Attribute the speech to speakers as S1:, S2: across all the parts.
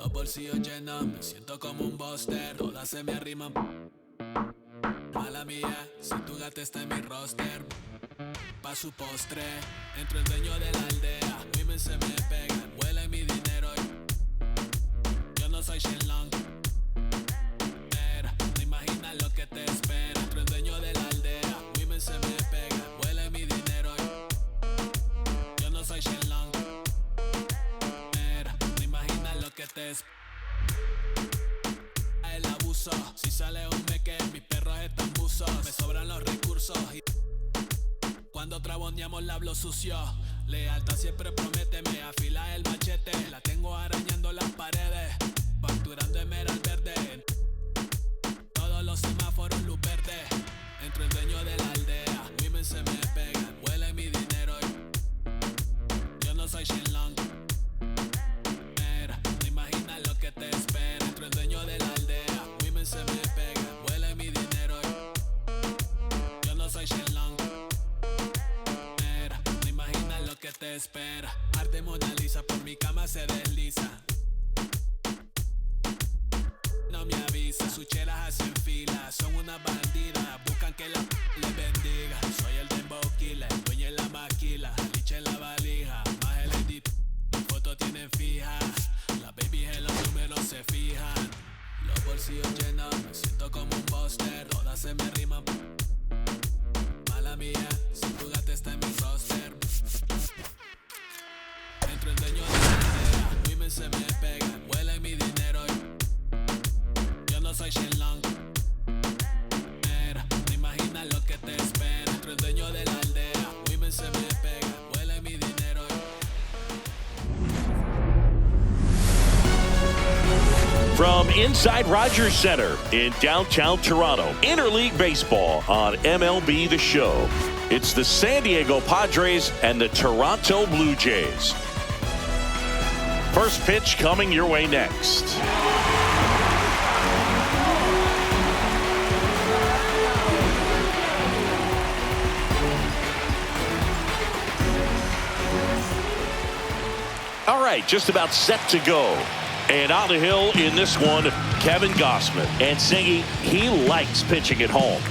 S1: Los bolsillos llenos, me siento como un buster. Todas se me arriman. Mala mía, si tu gata está en mi roster. Pa' su postre, entro el dueño de la aldea. Women se me pegan, huele mi dinero. Yo no soy Shenlong. Pero no imaginas lo que te espera. Entro el dueño de la aldea. Women se me pegan, huele mi dinero. Yo no soy Shenlong. Pero no imaginas lo que te espera. El abuso, si sale un meque, mis perros están buzos. Me sobran los recursos y cuando traboneamos la hablo sucio. Lealtad siempre promete, me afila el machete. La tengo arañando las paredes, facturando emerald verde. Todos los semáforos luz verde. Entro el dueño de la aldea. Women se me pegan, huele mi dinero. Yo no soy Shenlong. Mira, no imaginas lo que te espera. Entro el dueño de la aldea. Women se me pegan, huele mi dinero. Yo no soy Shenlong. Que te espera. Arte Mona Lisa por mi cama se desliza. No me avisa, sus chelas hacen fila. Son unas bandidas, buscan que la les bendiga. Soy el dembow killer, el dueño en la maquila. Liche en la valija, más el edit. Mi foto tienen fija. Las babies en los números se fijan. Los bolsillos llenos, me siento como un buster. Todas se me riman. Mala mía, si tu gata está en mi roster. Entro el dueño de la aldea, women se me pegan, huele mi dinero. Yo no soy Shenlong. Mira, no imaginas lo que te espera. Entro el dueño de la aldea, women se me pegan, huele mi dinero.
S2: From inside Rodger Center in downtown Toronto, Interleague Baseball on MLB The Show. It's the San Diego Padres and the Toronto Blue Jays. First pitch coming your way next. All right, just about set to go. And on the hill in this one, Kevin Gausman. And Singy, he likes pitching at home.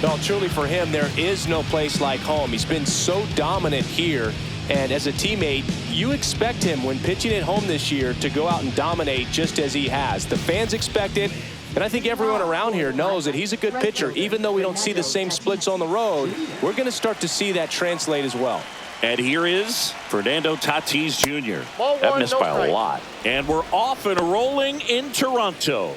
S3: No, truly for him, there is no place like home. He's been so dominant here. And as a teammate, you expect him when pitching at home this year to go out and dominate just as he has. The fans expect it. And I think everyone around here knows that he's a good pitcher. Even though we don't see the same splits on the road, we're going to start to see that translate as well.
S2: And here is Fernando Tatis Jr. That missed by a lot. And we're off and rolling in Toronto.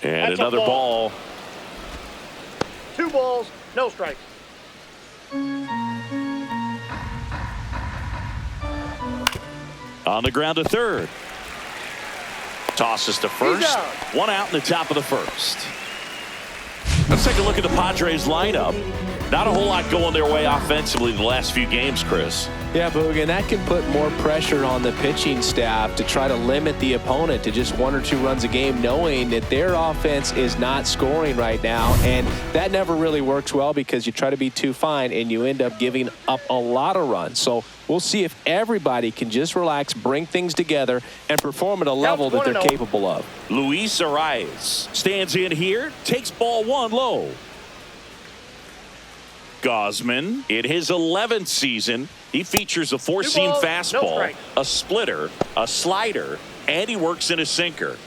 S2: And
S4: that's
S2: another ball.
S4: 2 balls, no strikes.
S2: On the ground to third. Tosses to first. 1 out in the top of the first. Let's take a look at the Padres lineup. Not a whole lot going their way offensively the last few games, Chris.
S3: Yeah, Boog, and that can put more pressure on the pitching staff to try to limit the opponent to just 1 or 2 runs a game, knowing that their offense is not scoring right now. And that never really works well because you try to be too fine and you end up giving up a lot of runs. So we'll see if everybody can just relax, bring things together, and perform at a level that they're capable of.
S2: Luis Arias stands in here, takes ball 1 low. Gausman, in his 11th season, he features a 4-seam fastball, a splitter, a slider, and he works in a sinker.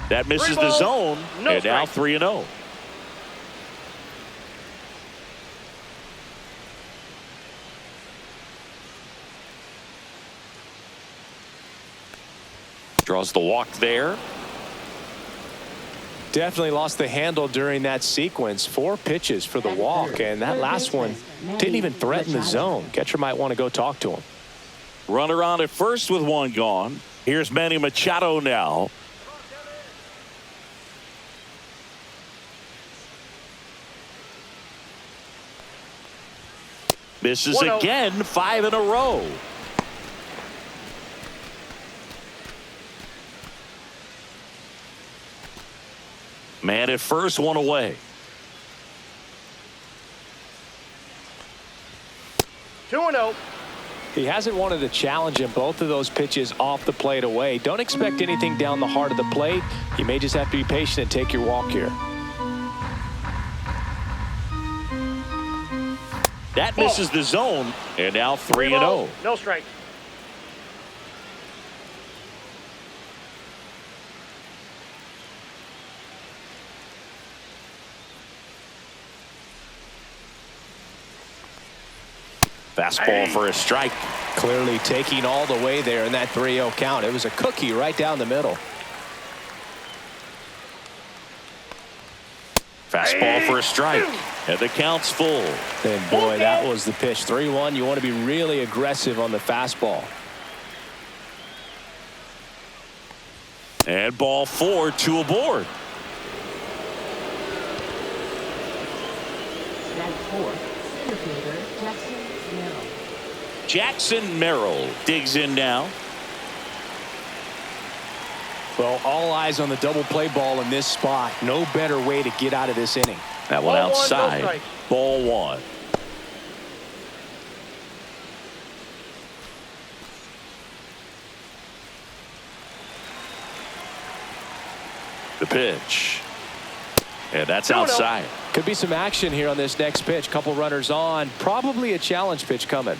S2: That misses the zone, and now 3-0. Draws the walk there.
S3: Definitely lost the handle during that sequence. 4 pitches for the walk, and that last one didn't even threaten the zone. Catcher might want to go talk to him.
S2: Runner on at first with 1 gone. Here's Manny Machado now. Misses
S4: 1-0.
S2: again, 5 in a row. Man at first, 1 away.
S4: 2-0.
S3: He hasn't wanted a challenge in both of those pitches off the plate away. Don't expect anything down the heart of the plate. You may just have to be patient and take your walk here.
S2: That misses the zone, and now 3-0.
S4: No strikes.
S2: Fastball for a strike.
S3: Clearly taking all the way there in that 3-0 count. It was a cookie right down the middle.
S2: Fastball for a strike. And the count's full.
S3: And boy, that was the pitch. 3-1. You want to be really aggressive on the fastball.
S2: And ball 4, 2 aboard. Jackson Merrill digs in now.
S3: Well, all eyes on the double play ball in this spot. No better way to get out of this inning.
S2: That one
S4: Ball 1, no
S2: outside.
S4: strike.
S2: Ball 1. The pitch. And that's
S4: 2-0.
S2: outside.
S3: Could be some action here on this next pitch. Couple runners on. Probably a challenge pitch coming.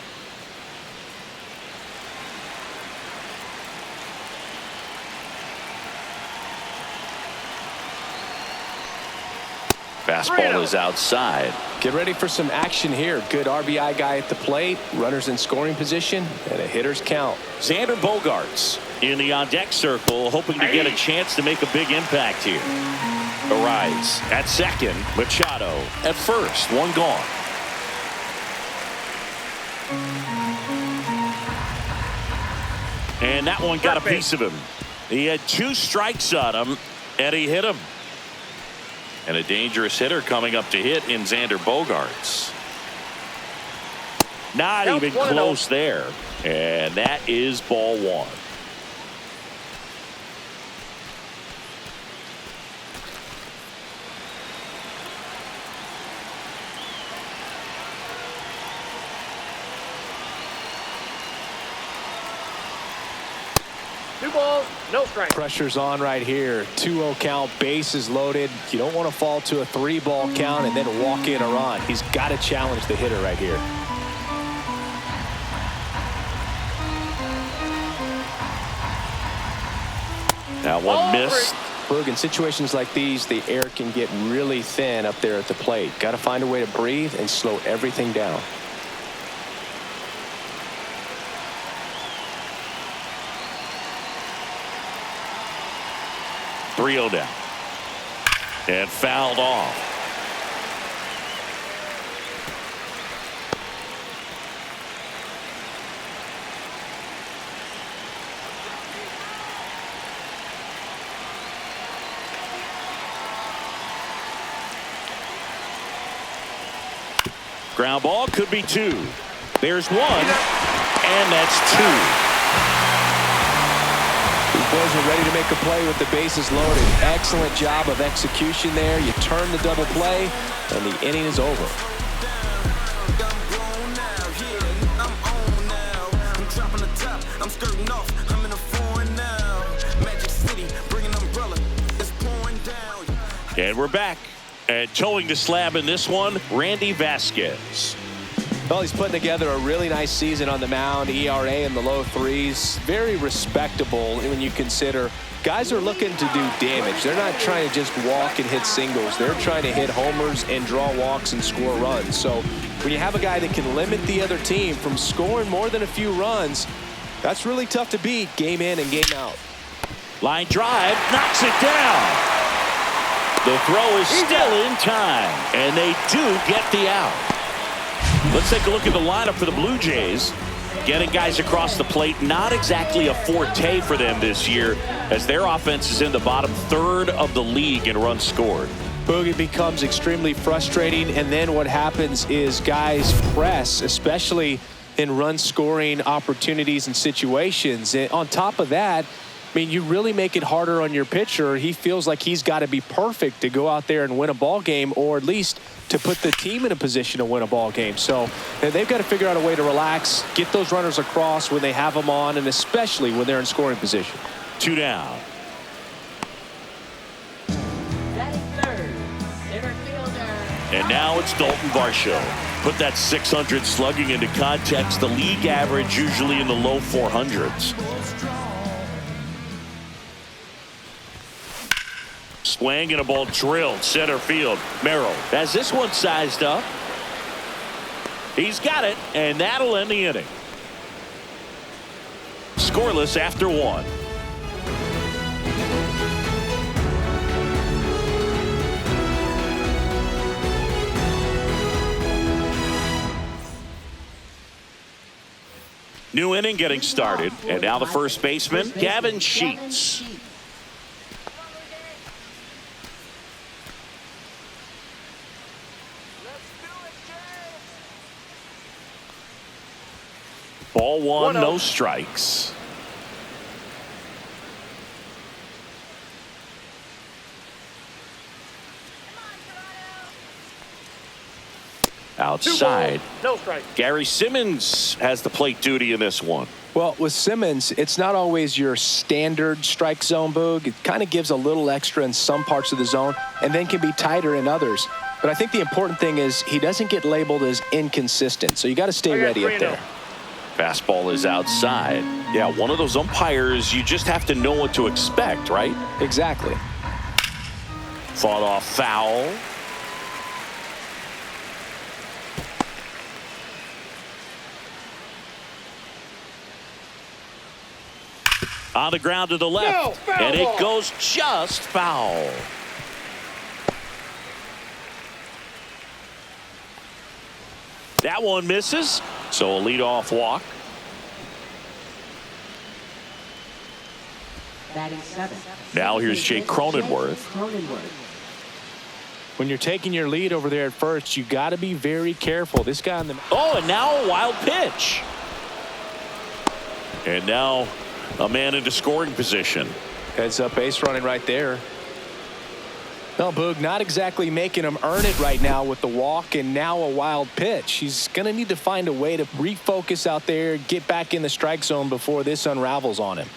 S2: Fastball is outside.
S3: Get ready for some action here. Good RBI guy at the plate. Runners in scoring position. And a hitter's count.
S2: Xander Bogaerts in the on-deck circle, hoping to get a chance to make a big impact here. Arise at second. Machado at first. 1 gone. And that one got a piece of him. He had 2 strikes on him, and he hit him. And a dangerous hitter coming up to hit in Xander Bogaerts. Not even close there. And that is ball 1.
S4: Two balls, no strikes.
S3: Pressure's on right here. 2-0 count, bases loaded. You don't want to fall to a 3-ball count and then walk in a run. He's got to challenge the hitter right here.
S2: That one missed.
S3: Boog, in situations like these, the air can get really thin up there at the plate. Got to find a way to breathe and slow everything down.
S2: .3-0 down. And fouled off. Ground ball could be 2. There's 1. And that's 2.
S3: Boys are ready to make a play with the bases loaded. Excellent job of execution there. You turn the double play, and the inning is over.
S2: And we're back. And towing the slab in this one, Randy Vasquez.
S3: Well, he's putting together a really nice season on the mound. ERA in the low 3s. Very respectable when you consider guys are looking to do damage. They're not trying to just walk and hit singles. They're trying to hit homers and draw walks and score runs. So when you have a guy that can limit the other team from scoring more than a few runs, that's really tough to beat game in and game out.
S2: Line drive, knocks it down. The throw is still in time, and they do get the out. Let's take a look at the lineup for the Blue Jays. Getting guys across the plate, not exactly a forte for them this year, as their offense is in the bottom 1/3 of the league in runs scored.
S3: Boog, it becomes extremely frustrating, and then what happens is guys press, especially in run-scoring opportunities and situations. And on top of that, I mean, you really make it harder on your pitcher. He feels like he's got to be perfect to go out there and win a ball game, or at least to put the team in a position to win a ball game. So they've got to figure out a way to relax, get those runners across when they have them on, and especially when they're in scoring position.
S2: 2 down. And now it's Dalton Varsho. Put that 600 slugging into context. The league average usually in the low 400s. Swing and a ball drilled center field. Merrill has this one sized up. He's got it, and that'll end the inning. Scoreless after 1. New inning getting started, and now the first baseman, Gavin Sheets. Ball 1, no strikes. Outside.
S4: No strike.
S2: Gary Simmons has the plate duty in this one.
S3: Well, with Simmons, it's not always your standard strike zone, Boog. It kind of gives a little extra in some parts of the zone and then can be tighter in others. But I think the important thing is he doesn't get labeled as inconsistent, so you got to stay ready up there.
S2: Fastball is outside. Yeah, one of those umpires, you just have to know what to expect, right?
S3: Exactly.
S2: Fought off foul. On the ground to the left, and it goes just foul. That one misses, so a leadoff walk. Now here's Jake Cronenworth.
S3: When you're taking your lead over there at first, you got to be very careful. This guy on the...
S2: Oh, and now a wild pitch. And now a man into scoring position.
S3: Heads up base running right there. No, Boog, not exactly making him earn it right now with the walk and now a wild pitch. He's going to need to find a way to refocus out there, get back in the strike zone before this unravels on him.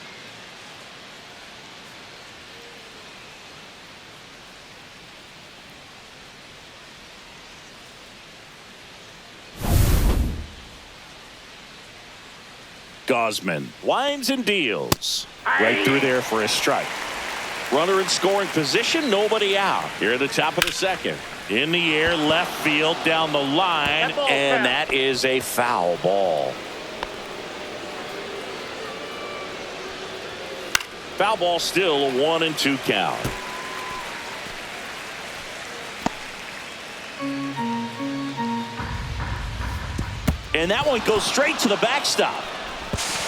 S2: Gausman winds and deals. Right through there for a strike. Runner in scoring position, nobody out. Here at the top of the second. In the air, left field, down the line, and that is a foul ball. Foul ball, still a 1-2 count. And that one goes straight to the backstop.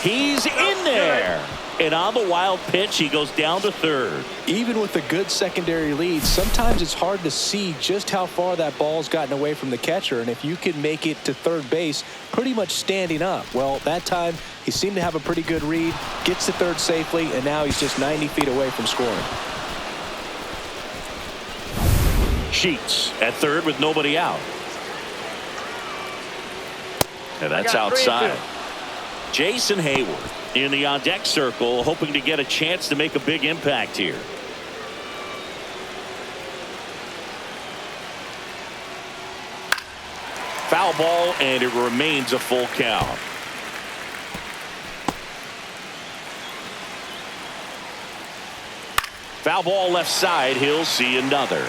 S2: He's in there. And on the wild pitch, he goes down to third.
S3: Even with a good secondary lead, sometimes it's hard to see just how far that ball's gotten away from the catcher. And if you can make it to third base pretty much standing up, well, that time he seemed to have a pretty good read, gets to third safely, and now he's just 90 feet away from scoring.
S2: Sheets at third with nobody out. And that's outside. Jason Hayward in the on-deck circle, hoping to get a chance to make a big impact here. Foul ball, and it remains a full count. Foul ball left side, he'll see another.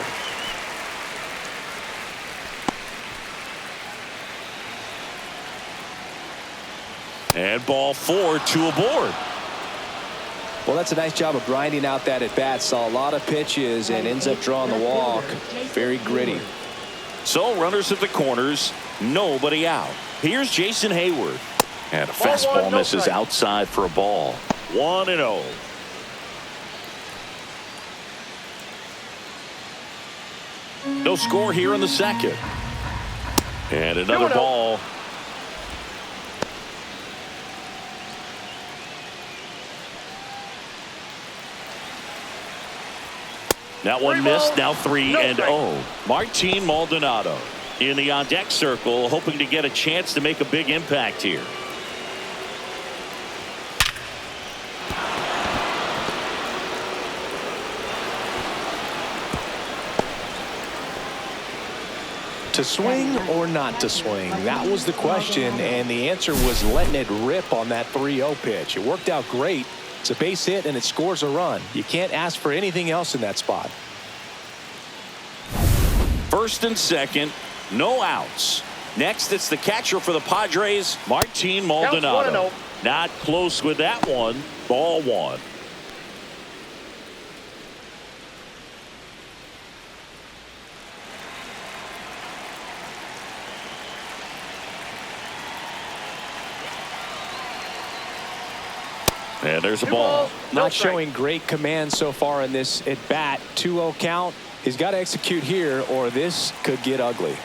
S2: And ball 4, 2 aboard.
S3: Well, that's a nice job of grinding out that at bat. Saw a lot of pitches and ends up drawing the walk. Very gritty.
S2: So runners at the corners, nobody out. Here's Jason Hayward. And a fastball misses outside for a ball. 1-0. No score here in the second. And another ball. That one missed. Now 3-0. Martin Maldonado in the on-deck circle, hoping to get a chance to make a big impact here.
S3: To swing or not to swing? That was the question, and the answer was letting it rip on that 3-0 pitch. It worked out great. It's a base hit, and it scores a run. You can't ask for anything else in that spot.
S2: First and second, no outs. Next, it's the catcher for the Padres, Martin Maldonado. Not close with that one. Ball one. And there's a ball.
S3: Not showing great command so far in this at bat. 2-0 count. He's got to execute here or this could get ugly.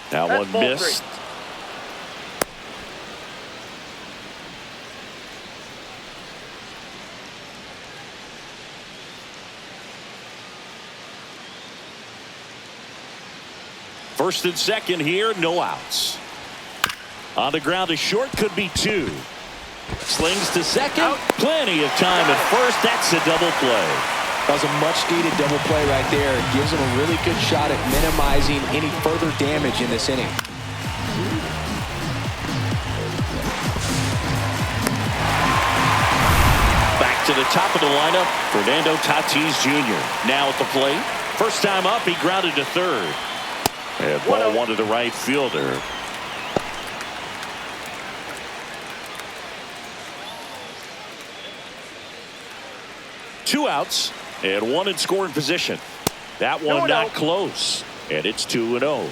S2: That one missed. First and second here, no outs. On the ground to short, could be two. Slings to second. Plenty of time at first. That's a double play.
S3: That was a much-needed double play right there. It gives him a really good shot at minimizing any further damage in this inning.
S2: Back to the top of the lineup, Fernando Tatis Jr. Now at the plate. First time up, he grounded to third. And ball one to the right fielder. Two outs and one in scoring position. That one not close, and it's 2-0.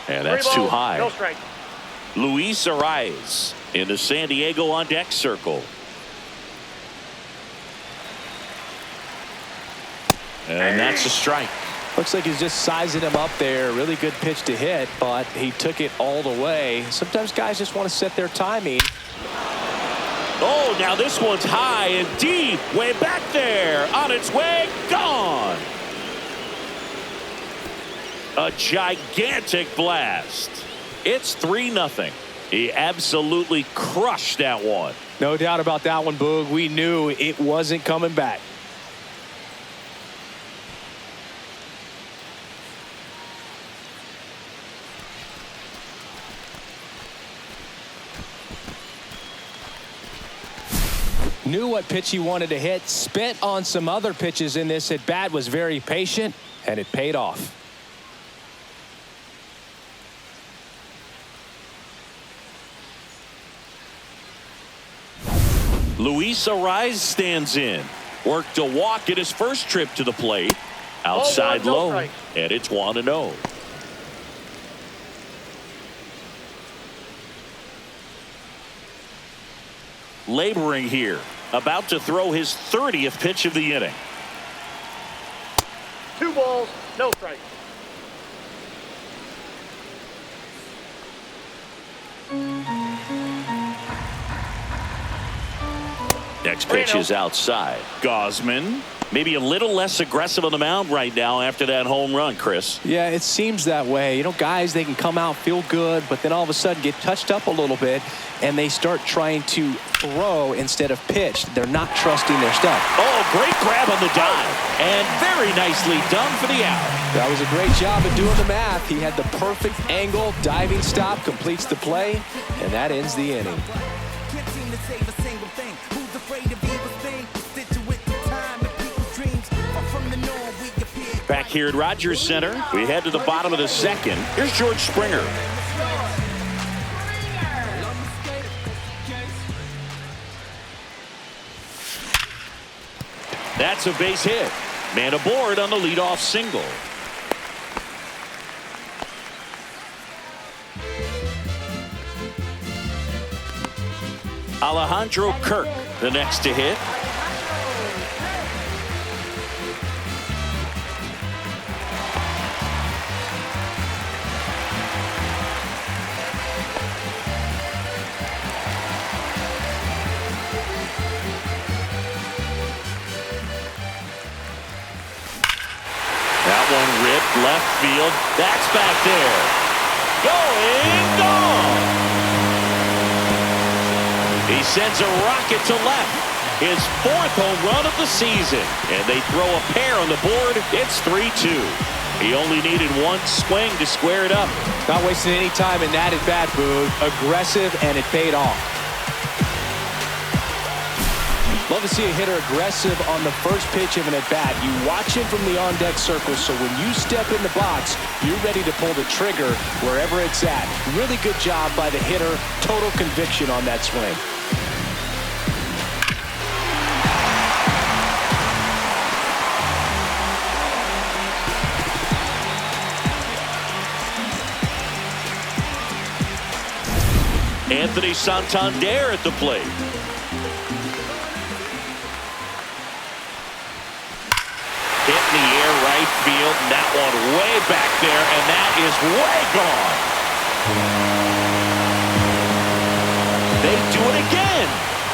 S2: And that's too high.
S4: No strike.
S2: Luis Ariz in the San Diego on deck circle. And that's a strike.
S3: Looks like he's just sizing him up there. Really good pitch to hit, but he took it all the way. Sometimes guys just want to set their timing.
S2: Oh, now this one's high and deep. Way back there. On its way. Gone. A gigantic blast. It's 3-0. He absolutely crushed that one.
S3: No doubt about that one, Boog. We knew it wasn't coming back. Knew what pitch he wanted to hit, spit on some other pitches in this at bat, was very patient, and it paid off.
S2: Luis Ariz stands in. Worked a walk at his first trip to the plate. Outside low, and it's 1-0. Laboring here. About to throw his 30th pitch of the inning.
S4: 2 balls, no strike.
S2: Next pitch is outside. Gausman, maybe a little less aggressive on the mound right now after that home run, Chris.
S3: Yeah, it seems that way. You know, guys, they can come out, feel good, but then all of a sudden get touched up a little bit, and they start trying to throw instead of pitch. They're not trusting their stuff.
S2: Oh, great grab on the dive, and very nicely done for the out.
S3: That was a great job of doing the math. He had the perfect angle, diving stop, completes the play, and that ends the inning.
S2: Back here at Rodgers Center, we head to the bottom of the second. Here's George Springer. That's a base hit. Man aboard on the leadoff single. Alejandro Kirk, the next to hit. That one ripped left field. That's back there. Gone. He sends a rocket to left. His 4th home run of the season. And they throw a pair on the board. It's 3-2. He only needed one swing to square it up.
S3: Not wasting any time in that at-bat, Boog. Aggressive, and it paid off. Love to see a hitter aggressive on the first pitch of an at-bat. You watch him from the on-deck circle, so when you step in the box, you're ready to pull the trigger wherever it's at. Really good job by the hitter. Total conviction on that swing.
S2: Anthony Santander at the plate. Hit in the air right field, and that one way back there, and that is way gone. They do it again.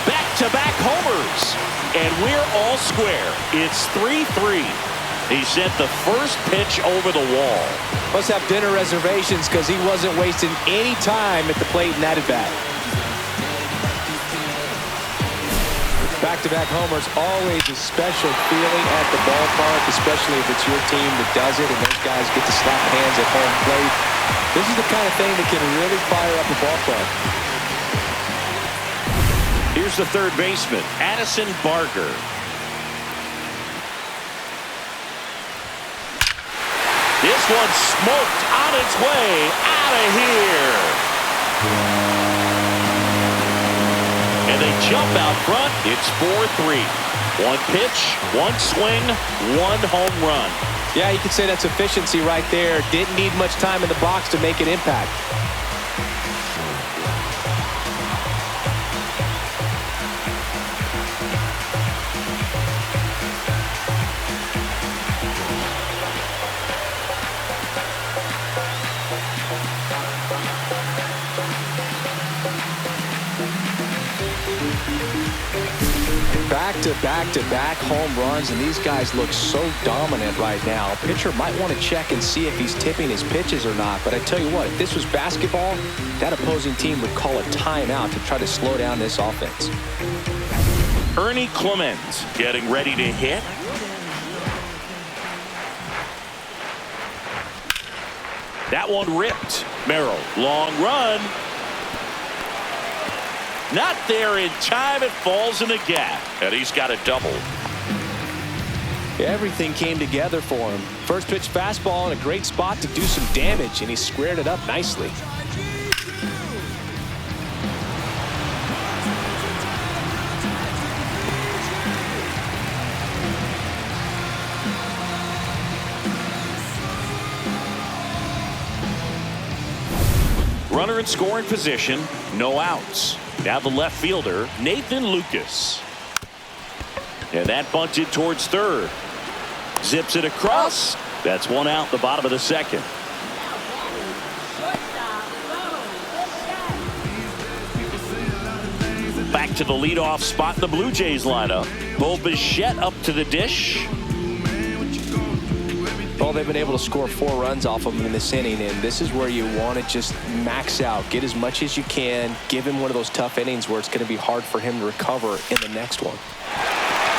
S2: Back-to-back homers. And we're all square. It's 3-3. He sent the first pitch over the wall.
S3: Must have dinner reservations because he wasn't wasting any time at the plate in that at-bat. Back-to-back homers, always a special feeling at the ballpark, especially if it's your team that does it and those guys get to slap hands at home plate. This is the kind of thing that can really fire up a ballpark.
S2: Here's the third baseman, Addison Barger. This one smoked on its way out of here. And they jump out front. It's 4-3. One pitch, one swing, one home run.
S3: Yeah, you could say that's efficiency right there. Didn't need much time in the box to make an impact. Back-to-back home runs, and these guys look so dominant right now. A pitcher might want to check and see if he's tipping his pitches or not, but I tell you what, if this was basketball, that opposing team would call a timeout to try to slow down this offense.
S2: Ernie Clement getting ready to hit. That one ripped. Merrill, long run. Not there in time. It falls in the gap, and he's got a double.
S3: Everything came together for him. First pitch fastball in a great spot to do some damage, and he squared it up nicely.
S2: Runner in scoring position, no outs. Now the left fielder, Nathan Lucas. And that bunted towards third. Zips it across. That's one out, the bottom of the second. Back to the leadoff spot in the Blue Jays lineup. Bo Bichette up to the dish.
S3: Well, they've been able to score 4 runs off of him in this inning, and this is where you want to just max out, get as much as you can, give him one of those tough innings where it's going to be hard for him to recover in the next one.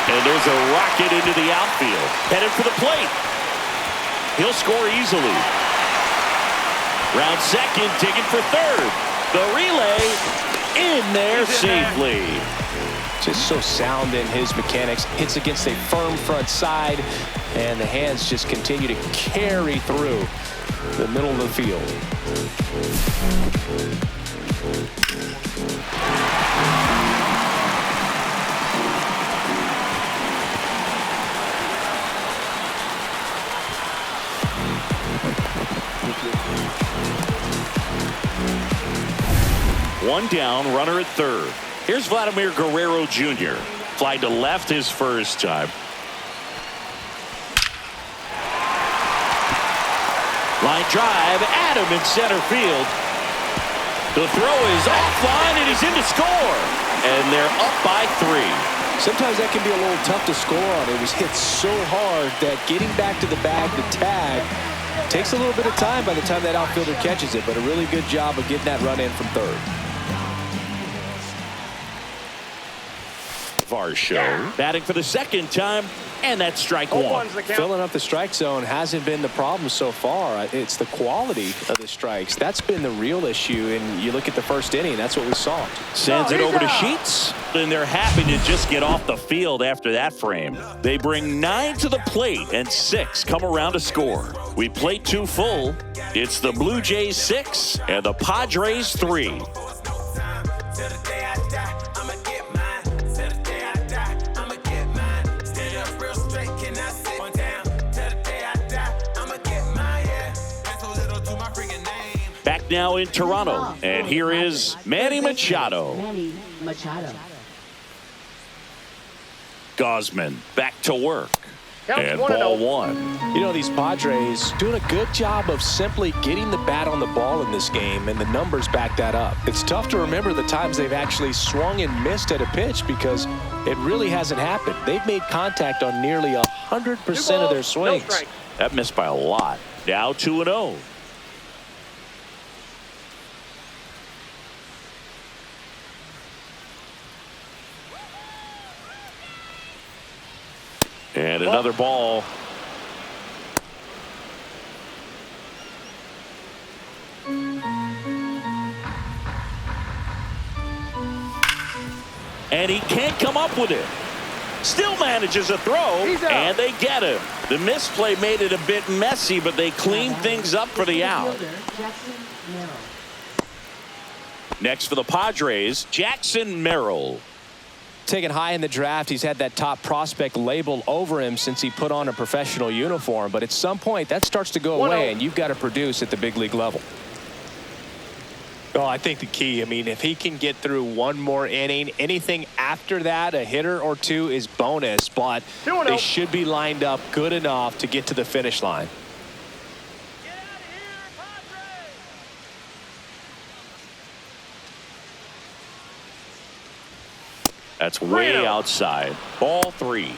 S2: And there's a rocket into the outfield, headed for the plate. He'll score easily. Round second, digging for third. The relay in there safely.
S3: Just so sound in his mechanics. Hits against a firm front side, and the hands just continue to carry through the middle of the field.
S2: One down, runner at third. Here's Vladimir Guerrero Jr. Fly to left his first time. Line drive, Adam in center field. The throw is offline, and he's in to score. And they're up by 3.
S3: Sometimes that can be a little tough to score on. It was hit so hard that getting back to the bag, the tag, takes a little bit of time by the time that outfielder catches it. But a really good job of getting that run in from third.
S2: Varsho batting for the second time, and that's strike one.
S3: Filling up the strike zone hasn't been the problem so far. It's the quality of the strikes. That's been the real issue. And you look at the first inning, that's what we saw.
S2: Sends it over to Sheets, and they're happy to just get off the field after that frame. They bring 9 to the plate, and 6 come around to score. We play 2 full. It's the Blue Jays 6 and the Padres 3. Back now in Toronto, and here is Manny Machado. Gausman back to work. And ball 1.
S3: You know, these Padres doing a good job of simply getting the bat on the ball in this game, and the numbers back that up. It's tough to remember the times they've actually swung and missed at a pitch because it really hasn't happened. They've made contact on nearly 100% of their swings.
S2: That missed by a lot. Now 2-0. And another ball. And he can't come up with it. Still manages a throw, and they get him. The misplay made it a bit messy, but they cleaned things up for the out. Next for the Padres, Jackson Merrill.
S3: Taken high in the draft, he's had that top prospect label over him since he put on a professional uniform. But at some point, that starts to go away, and you've got to produce at the big league level. Well, I think the key, I mean, if he can get through one more inning, anything after that, a hitter or two is bonus. But they should be lined up good enough to get to the finish line.
S2: That's way outside. Ball 3.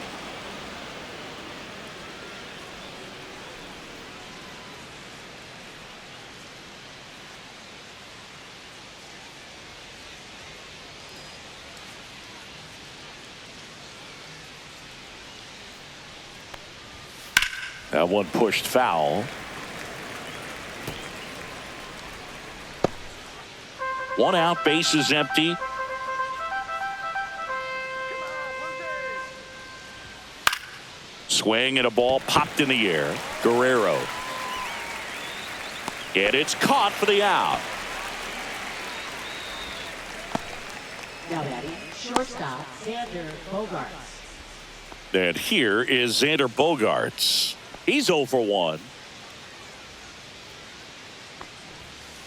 S2: That one pushed foul. One out, base is empty. Swing and a ball popped in the air. Guerrero. And it's caught for the out.
S5: Now batting, shortstop, Xander Bogaerts.
S2: And here is Xander Bogaerts. He's 0 for 1.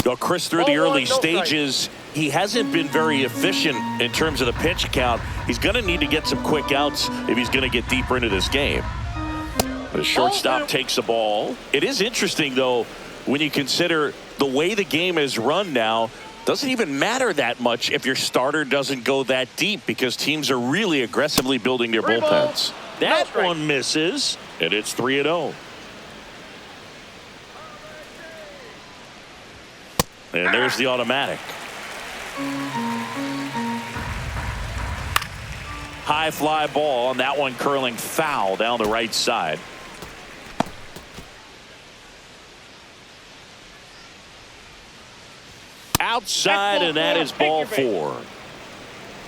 S2: Well, Chris, through the early stages, he hasn't been very efficient in terms of the pitch count. He's going to need to get some quick outs if he's going to get deeper into this game. The shortstop takes the ball. It is interesting, though, when you consider the way the game is run now. Doesn't even matter that much if your starter doesn't go that deep because teams are really aggressively building their bullpens. That one misses, and it's 3-0. And there's the automatic. High fly ball, and that one curling foul down the right side. Outside, and that is ball 4.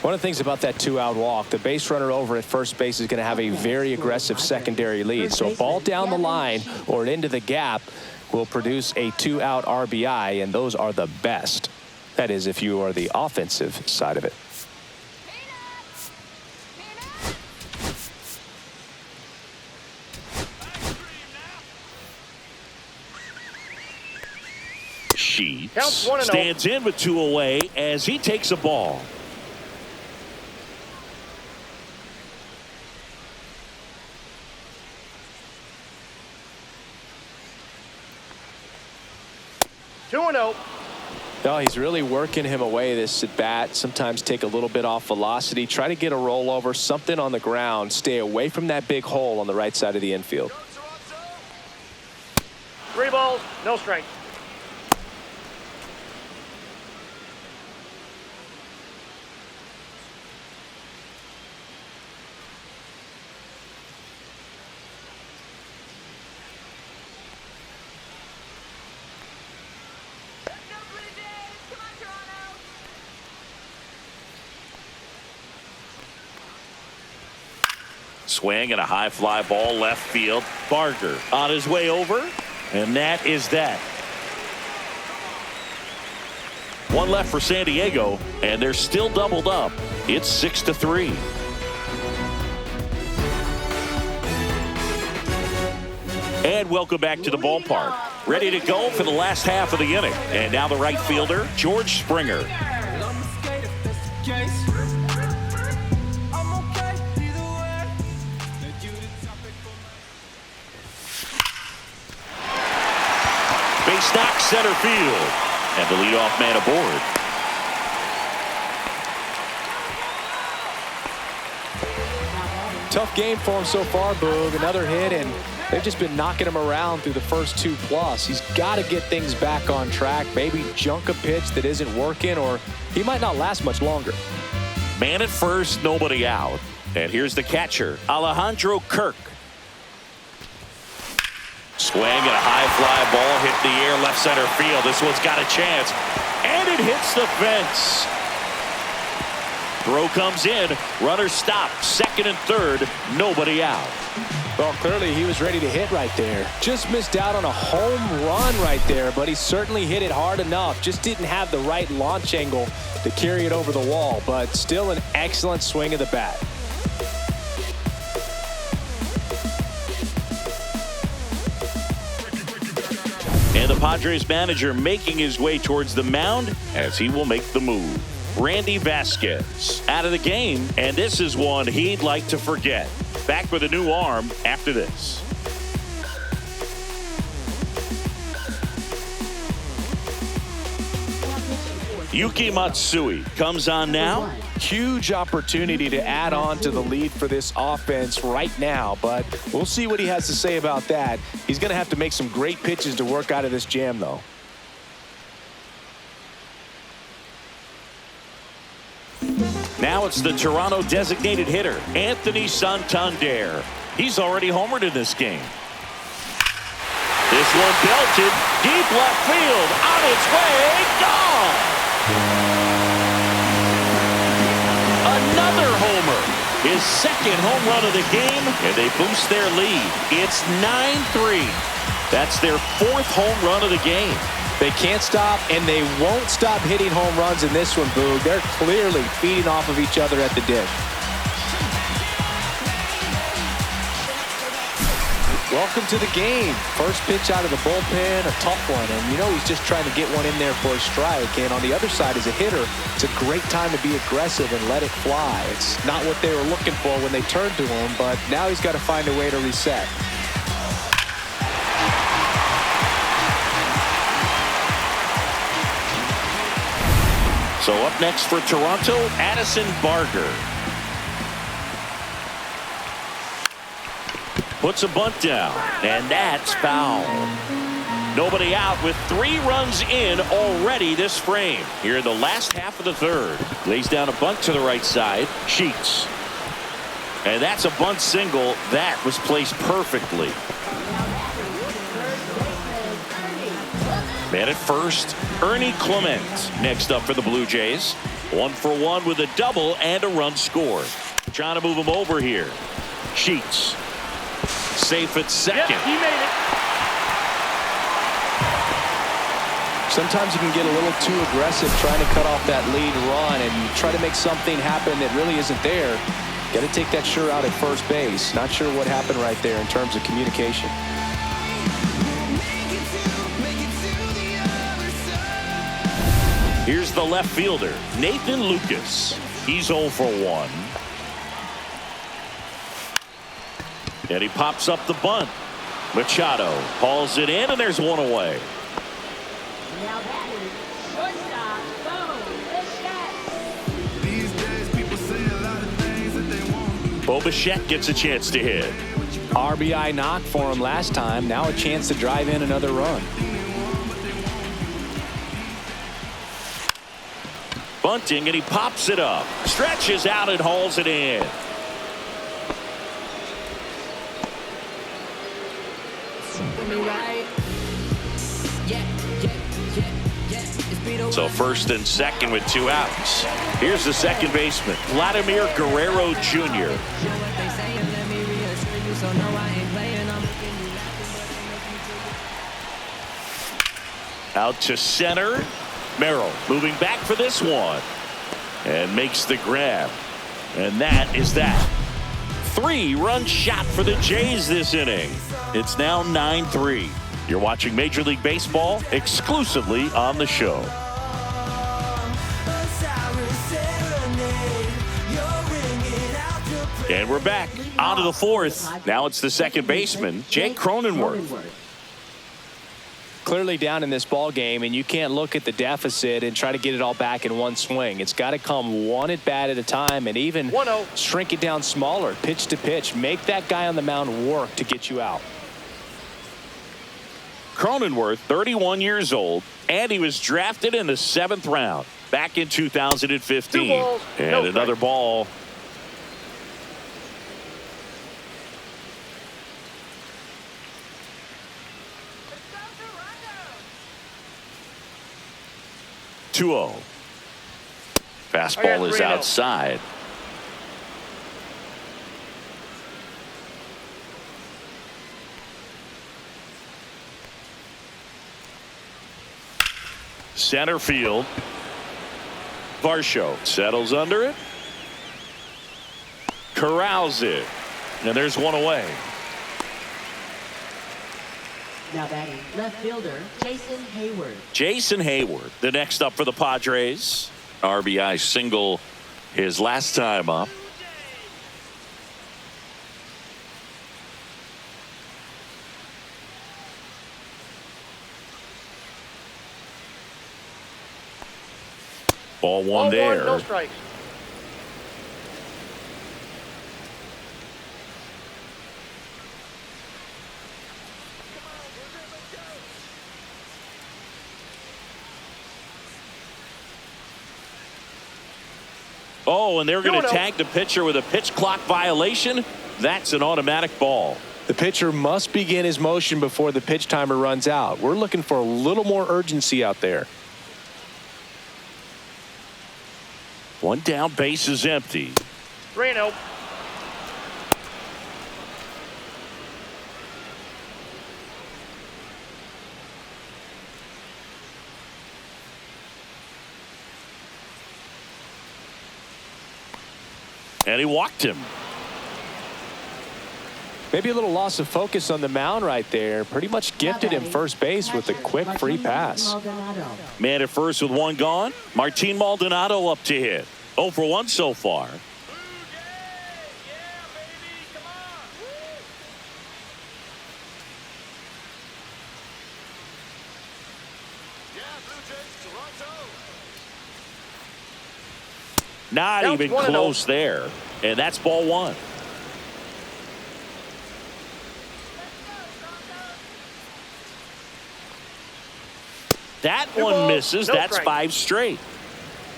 S3: One of the things about that 2-out walk, the base runner over at first base is going to have a very aggressive secondary lead. So a ball down the line or into the gap will produce a 2-out RBI, and those are the best. That is, if you are the offensive side of it.
S2: Sheets stands in with 2 away as he takes a ball.
S4: 2-0.
S3: Oh, he's really working him away this at bat. Sometimes take a little bit off velocity. Try to get a rollover, something on the ground. Stay away from that big hole on the right side of the infield.
S4: 3 balls, no strike.
S2: Swing and a high fly ball left field. Barger on his way over, and that is that. One left for San Diego, and they're still doubled up. It's 6-3. And welcome back to the ballpark. Ready to go for the last half of the inning. And now the right fielder, George Springer. Base knock center field. And the leadoff man aboard.
S3: Tough game for him so far, Boog. Another hit, and they've just been knocking him around through the first 2+. He's got to get things back on track. Maybe junk a pitch that isn't working, or he might not last much longer.
S2: Man at first, nobody out. And here's the catcher, Alejandro Kirk. Swing and a high fly ball hit the air left center field. This one's got a chance. And it hits the fence. Throw comes in. Runner stopped. Second and third. Nobody out.
S3: Well, clearly he was ready to hit right there. Just missed out on a home run right there, but he certainly hit it hard enough. Just didn't have the right launch angle to carry it over the wall, but still an excellent swing of the bat.
S2: And the Padres manager making his way towards the mound as he will make the move. Randy Vasquez out of the game, and this is one he'd like to forget. Back with a new arm after this. Yuki Matsui comes on now.
S3: Huge opportunity to add on to the lead for this offense right now, but we'll see what he has to say about that. He's going to have to make some great pitches to work out of this jam, though.
S2: Now it's the Toronto designated hitter, Anthony Santander. He's already homered in this game. This one belted deep left field, on its way, gone! Another homer, his second home run of the game, and they boost their lead. It's 9-3. That's their fourth home run of the game.
S3: They can't stop, and they won't stop hitting home runs in this one, Boog. They're clearly feeding off of each other at the dish. Welcome to the game. First pitch out of the bullpen, a tough one, and you know he's just trying to get one in there for a strike. And on the other side, as a hitter, it's a great time to be aggressive and let it fly. It's not what they were looking for when they turned to him, but now he's got to find a way to reset.
S2: So up next for Toronto, Addison Barger. Puts a bunt down, and that's foul. Nobody out with 3 runs in already this frame. Here in the last half of the third. Lays down a bunt to the right side. Sheets. And that's a bunt single. That was placed perfectly. Man at first, Ernie Clement next up for the Blue Jays. 1 for 1 with a double and a run scored. Trying to move him over here. Sheets. Safe at second.
S4: Yep, he made it.
S3: Sometimes you can get a little too aggressive trying to cut off that lead run and try to make something happen that really isn't there. Got to take that sure out at first base. Not sure what happened right there in terms of communication.
S2: Here's the left fielder, Nathan Lucas. He's 0 for 1. And he pops up the bunt. Machado hauls it in, and there's one away.
S5: Now batting, shortstop, Vasquez.
S6: These days, people say a lot of things that they won't.
S2: Bo Bichette gets a chance to hit.
S3: RBI knock for him last time. Now a chance to drive in another run.
S2: Bunting, and he pops it up. Stretches out and hauls it in. So first and second with 2 outs. Here's the second baseman, Vladimir Guerrero Jr. Out to center. Merrill moving back for this one. And makes the grab. And that is that. 3-run shot for the Jays this inning. It's now 9-3. You're watching Major League Baseball exclusively on the show. And we're back on to the 4th. Now it's the second baseman, Jake Cronenworth.
S3: Clearly down in this ball game, and you can't look at the deficit and try to get it all back in one swing. It's got to come one at bat at a time, and even
S4: 1-0.
S3: shrink it down smaller, pitch to pitch. Make that guy on the mound work to get you out.
S2: Cronenworth, 31 years old, and he was drafted in the 7th round back in 2015.
S4: 2 balls,
S2: and
S4: no
S2: another
S4: strikes.
S2: ball. Two-0. Fastball is
S4: 3-0.
S2: outside. Center field. Varsho settles under it. Corrals it. And there's one away.
S5: Now batting, left fielder, Jason Hayward.
S2: Jason Hayward, the next up for the Padres. RBI single his last time up. Ball one there.
S4: No strikes.
S2: Oh, and they're going to
S4: 2-0.
S2: tag the pitcher with a pitch clock violation. That's an automatic ball.
S3: The pitcher must begin his motion before the pitch timer runs out. We're looking for a little more urgency out there.
S2: One down, base is empty.
S4: 3-0.
S2: And he walked him.
S3: Maybe a little loss of focus on the mound right there. Pretty much gifted him first base with a quick free pass.
S2: Man at first with one gone. Martin Maldonado up to hit. 0 for 1 so far. Not
S4: Down
S2: even
S4: 1-0.
S2: close there. And that's ball one. That
S4: Two
S2: one
S4: balls,
S2: misses.
S4: no
S2: That's
S4: strikes.
S2: 5 straight.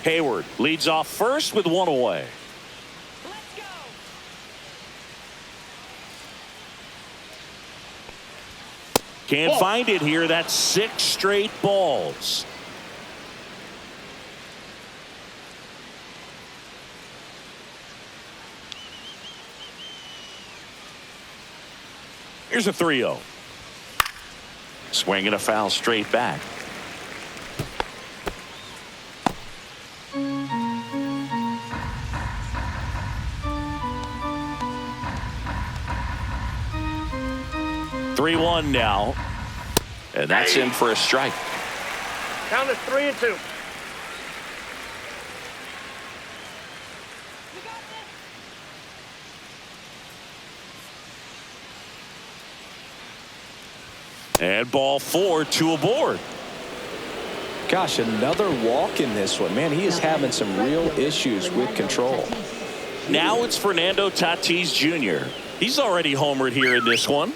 S2: Hayward leads off first with one away. Can't find it here. That's 6 straight balls. Here's a 3-0. Swinging a foul straight back. Three-1 now, and that's in for a strike.
S4: Count is 3-2.
S2: And ball 4, 2 aboard.
S3: Gosh, another walk in this one. Man, he is having some real issues with control.
S2: Now it's Fernando Tatis Jr. He's already homered here in this one.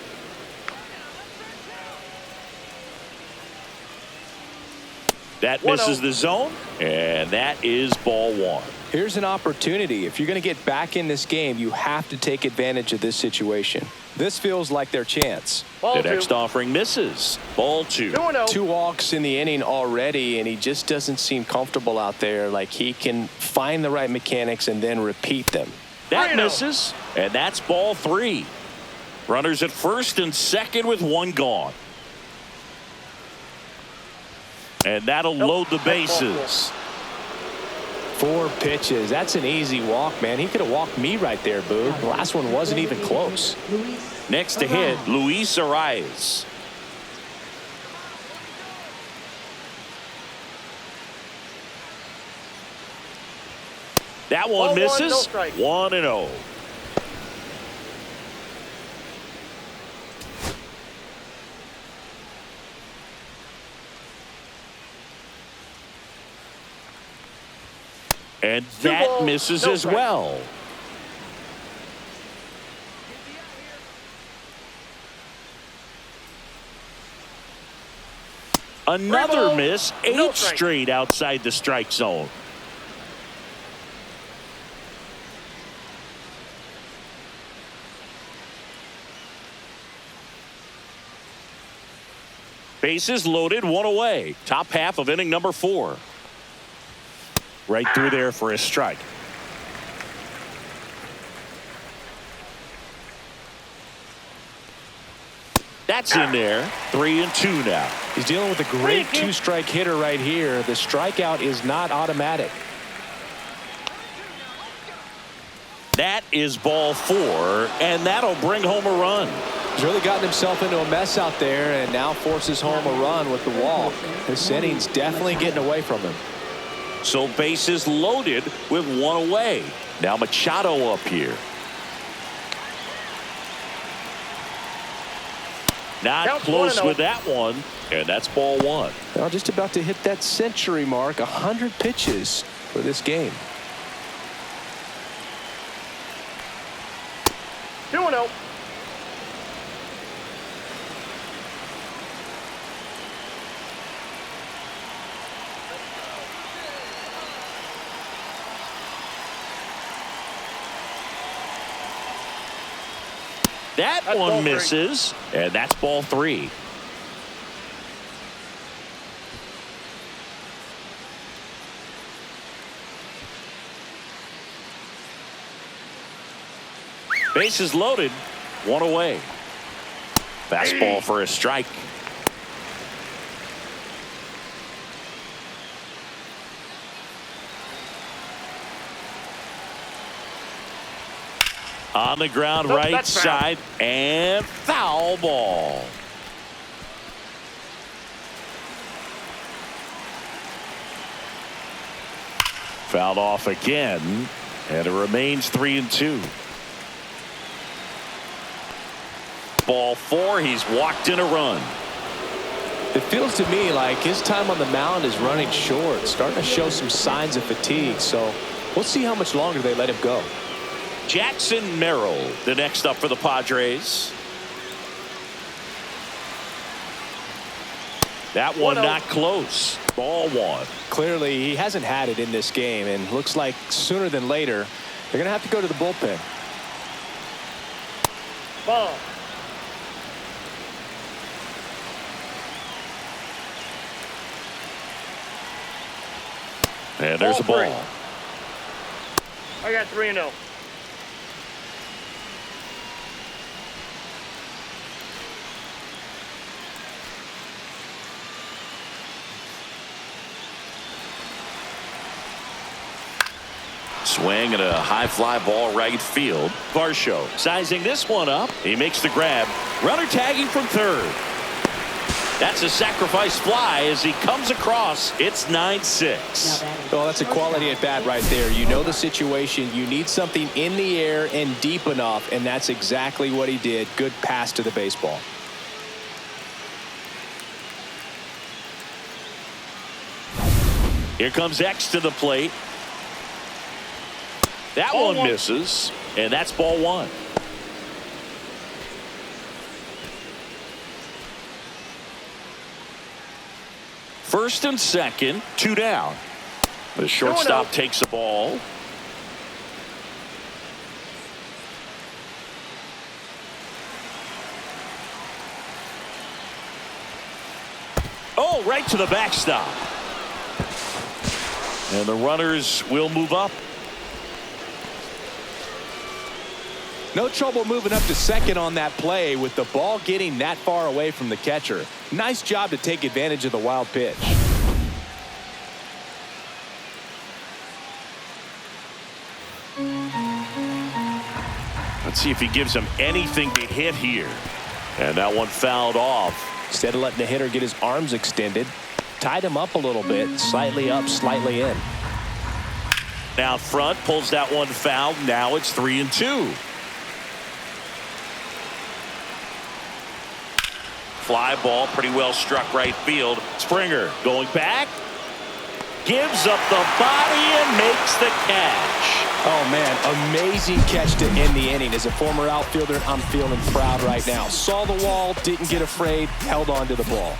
S2: That misses the zone, and that is ball one.
S3: Here's an opportunity. If you're going to get back in this game, you have to take advantage of this situation. This feels like their chance.
S2: The next offering misses. Ball two.
S3: 2 walks in the inning already, and he just doesn't seem comfortable out there. Like he can find the right mechanics and then repeat them.
S2: That misses, and that's ball three. Runners at first and second with 1 gone. And that'll load the bases.
S3: 4 pitches. That's an easy walk, man. He could have walked me right there, Boo. The last one wasn't even close.
S2: Next to hit, Luis Arias. That one misses. 1-0. And that misses as well. Another miss, 8 straight outside the strike zone. Bases loaded, 1 away. Top half of inning number 4. Right through there for a strike. That's in there. 3-2 now.
S3: He's dealing with a great 2-strike hitter right here. The strikeout is not automatic.
S2: That is ball 4, and that'll bring home a run.
S3: He's really gotten himself into a mess out there and now forces home a run with the walk. This inning's definitely getting away from him.
S2: So bases loaded with 1 away. Now Machado up here. Not close with that one, and that's ball 1.
S3: Well, just about to hit that century mark. 100 pitches for this game.
S4: 2-0.
S2: That one misses, and that's ball 3. Bases loaded, 1 away. Fastball for a strike. On the ground, right side, and foul ball. Fouled off again, and it remains 3-2. Ball 4, he's walked in a run.
S3: It feels to me like his time on the mound is running short, starting to show some signs of fatigue. So we'll see how much longer they let him go.
S2: Jackson Merrill, the next up for the Padres. That one not close. Ball 1.
S3: Clearly, he hasn't had it in this game, and looks like sooner than later, they're going to have to go to the bullpen.
S4: Ball.
S2: And there's a ball.
S4: I got 3-0.
S2: Swing and a high fly ball right field. Varsho sizing this one up. He makes the grab. Runner tagging from third. That's a sacrifice fly as he comes across. It's 9-6.
S3: Well, that's a quality at bat right there. You know the situation. You need something in the air and deep enough, and that's exactly what he did. Good pass to the baseball.
S2: Here comes X to the plate. That one misses, and that's ball one. First and second, 2 down. The shortstop takes the ball. Oh, right to the backstop. And the runners will move up.
S3: No trouble moving up to second on that play with the ball getting that far away from the catcher. Nice job to take advantage of the wild pitch.
S2: Let's see if he gives him anything to hit here. And that one fouled off.
S3: Instead of letting the hitter get his arms extended, tied him up a little bit, slightly up, slightly in.
S2: Out front, pulls that one foul. Now it's 3-2. Fly ball, pretty well struck right field. Springer going back, gives up the body and makes the catch.
S3: Oh man, amazing catch to end the inning. As a former outfielder, I'm feeling proud right now. Saw the wall, didn't get afraid, held on to the ball.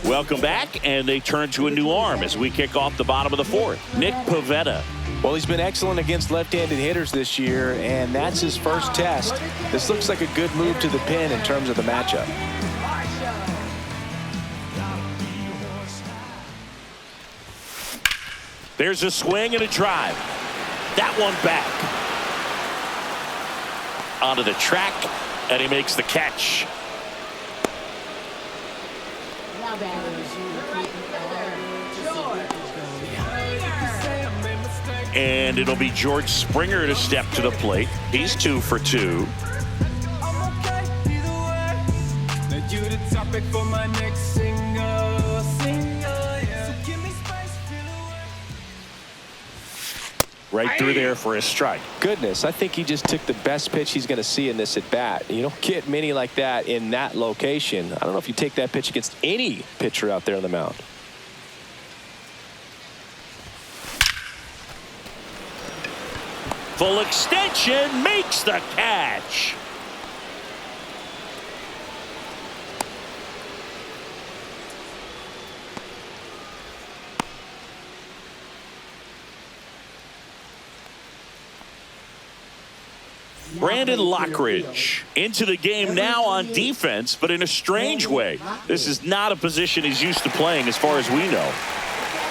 S2: Welcome back, and they turn to a new arm as we kick off the bottom of the fourth. Nick Pivetta.
S3: Well, he's been excellent against left-handed hitters this year, and that's his first test. This looks like a good move to the pin in terms of the matchup.
S2: There's a swing and a drive. That one back. Onto the track, and he makes the catch.
S5: Now batters.
S2: And it'll be George Springer to step to the plate. He's 2 for 2. Right through there for a strike.
S3: Goodness, I think he just took the best pitch he's going to see in this at bat. You don't get many like that in that location. I don't know if you take that pitch against any pitcher out there on the mound.
S2: Full extension, makes the catch. Brandon Lockridge into the game now on defense, but in a strange way. This is not a position he's used to playing as far as we know.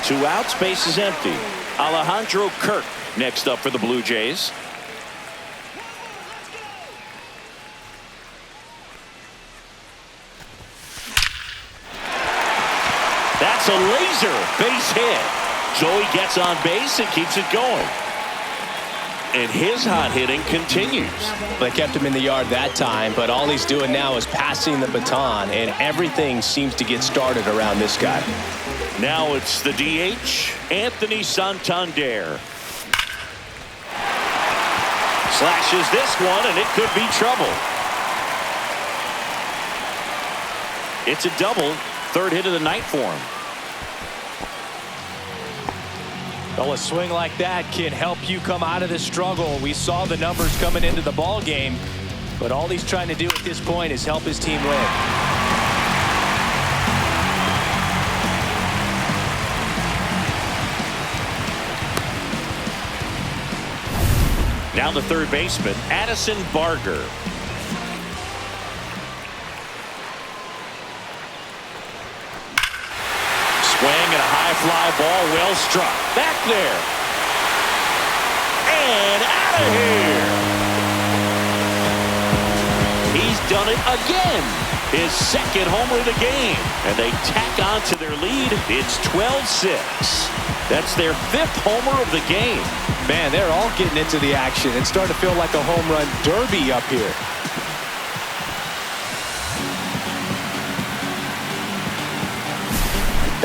S2: 2 outs, base is empty. Alejandro Kirk next up for the Blue Jays. That's a laser base hit. Joey gets on base and keeps it going. And his hot hitting continues.
S3: They kept him in the yard that time, but all he's doing now is passing the baton, and everything seems to get started around this guy.
S2: Now it's the DH, Anthony Santander. Slashes this one, and it could be trouble. It's a double, 3rd hit of the night for him.
S3: Well, a swing like that can help you come out of this struggle. We saw the numbers coming into the ball game, but all he's trying to do at this point is help his team win.
S2: Now the third baseman, Addison Barger. Swing and a high fly ball, well struck. Back there. And out of here. He's done it again. His 2nd homer of the game. And they tack on to their lead. It's 12-6. That's their 5th homer of the game.
S3: Man, they're all getting into the action. It's starting to feel like a home run derby up here.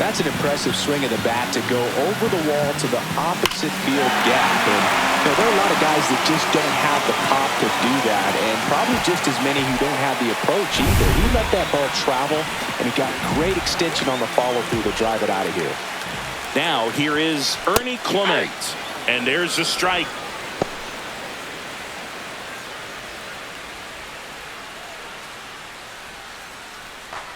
S3: That's an impressive swing of the bat to go over the wall to the opposite field gap. And there are a lot of guys that just don't have the pop to do that, and probably just as many who don't have the approach either. He let that ball travel, and he got great extension on the follow-through to drive it out of here.
S2: Now here is Ernie Clement, and there's a strike.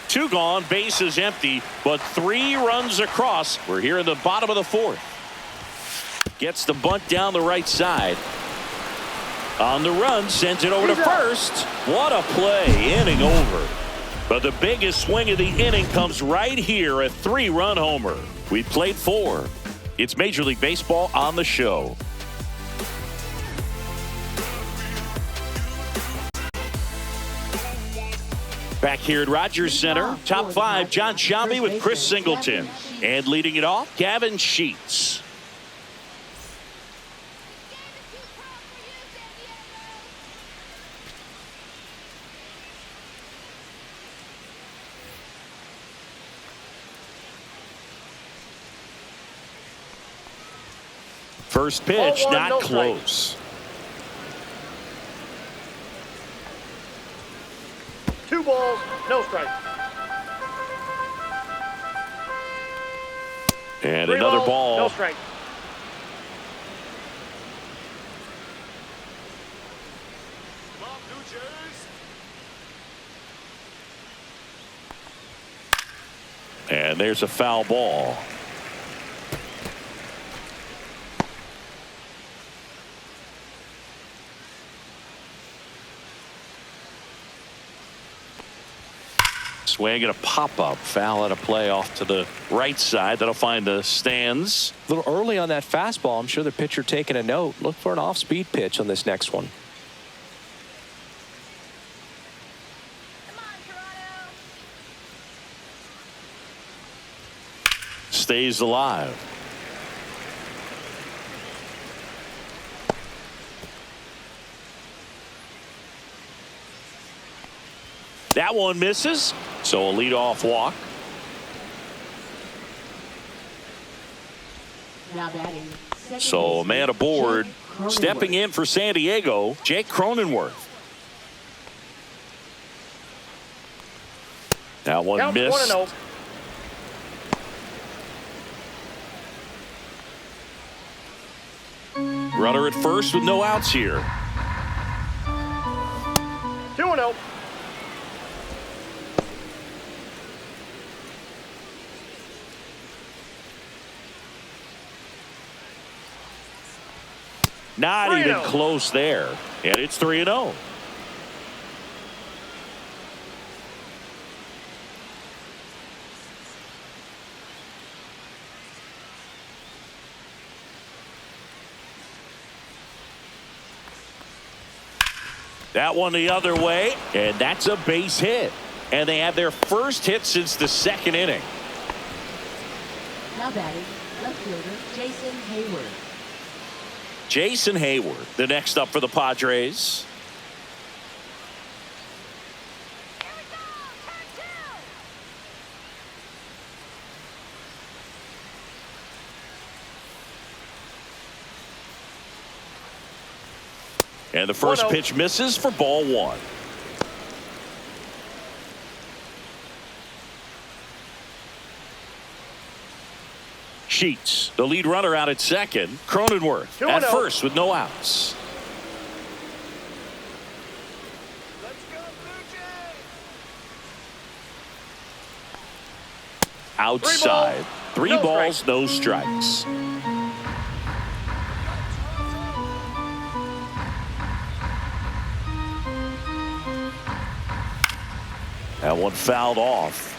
S2: Two gone, bases empty, but 3 runs across. We're here in the bottom of the 4th. Gets the bunt down the right side. On the run, sends it over to first. What a play, inning over. But the biggest swing of the inning comes right here, a 3-run homer. We played 4. It's Major League Baseball on the show. Back here at Rodger Center, top 5, John Shelby with Chris Singleton. And leading it off, Gavin Sheets. First pitch, not close.
S4: 2 balls, no strike.
S2: And
S4: 3
S2: another
S4: balls,
S2: ball.
S4: no strike.
S2: And there's a foul ball. Swing and a pop-up foul at a play off to the right side. That'll find the stands.
S3: A little early on that fastball. I'm sure the pitcher taking a note. Look for an off-speed pitch on this next one.
S2: Stays alive. That one misses. So a leadoff walk.
S5: Now batting.
S2: So a man aboard. Stepping in for San Diego, Jake Cronenworth. That one
S4: Count
S2: missed.
S4: 1-0.
S2: Runner at first with no outs here.
S4: 2-0.
S2: Not
S4: 3-0.
S2: even close there. And it's 3-0. That one the other way, and that's a base hit. And they have their first hit since the 2nd inning.
S5: Now batting, left fielder Jason Hayward.
S2: Jason Hayward, the next up for the Padres. And the first
S4: 1-0.
S2: pitch misses for ball 1. Sheets, the lead runner out at second. Cronenworth at
S4: 2-0.
S2: first with no outs. Outside. 3
S4: no
S2: balls,
S4: strike.
S2: no strikes. That one fouled off.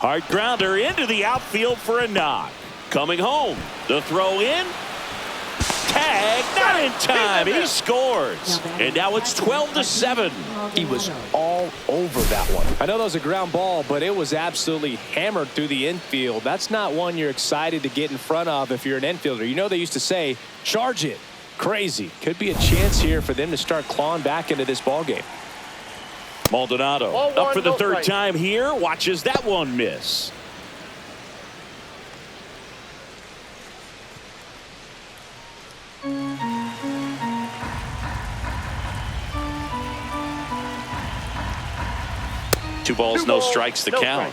S2: Hard grounder into the outfield for a knock. Coming home. The throw in. tag, not in time. He scores. And now it's 12-7.
S3: He was all over that one. I know that was a ground ball, but it was absolutely hammered through the infield. That's not one you're excited to get in front of if you're an infielder. You know, they used to say, charge it. Crazy. Could be a chance here for them to start clawing back into this ball game.
S2: Maldonado up for the third time here. Watches that one miss. Two balls, no strikes, the count.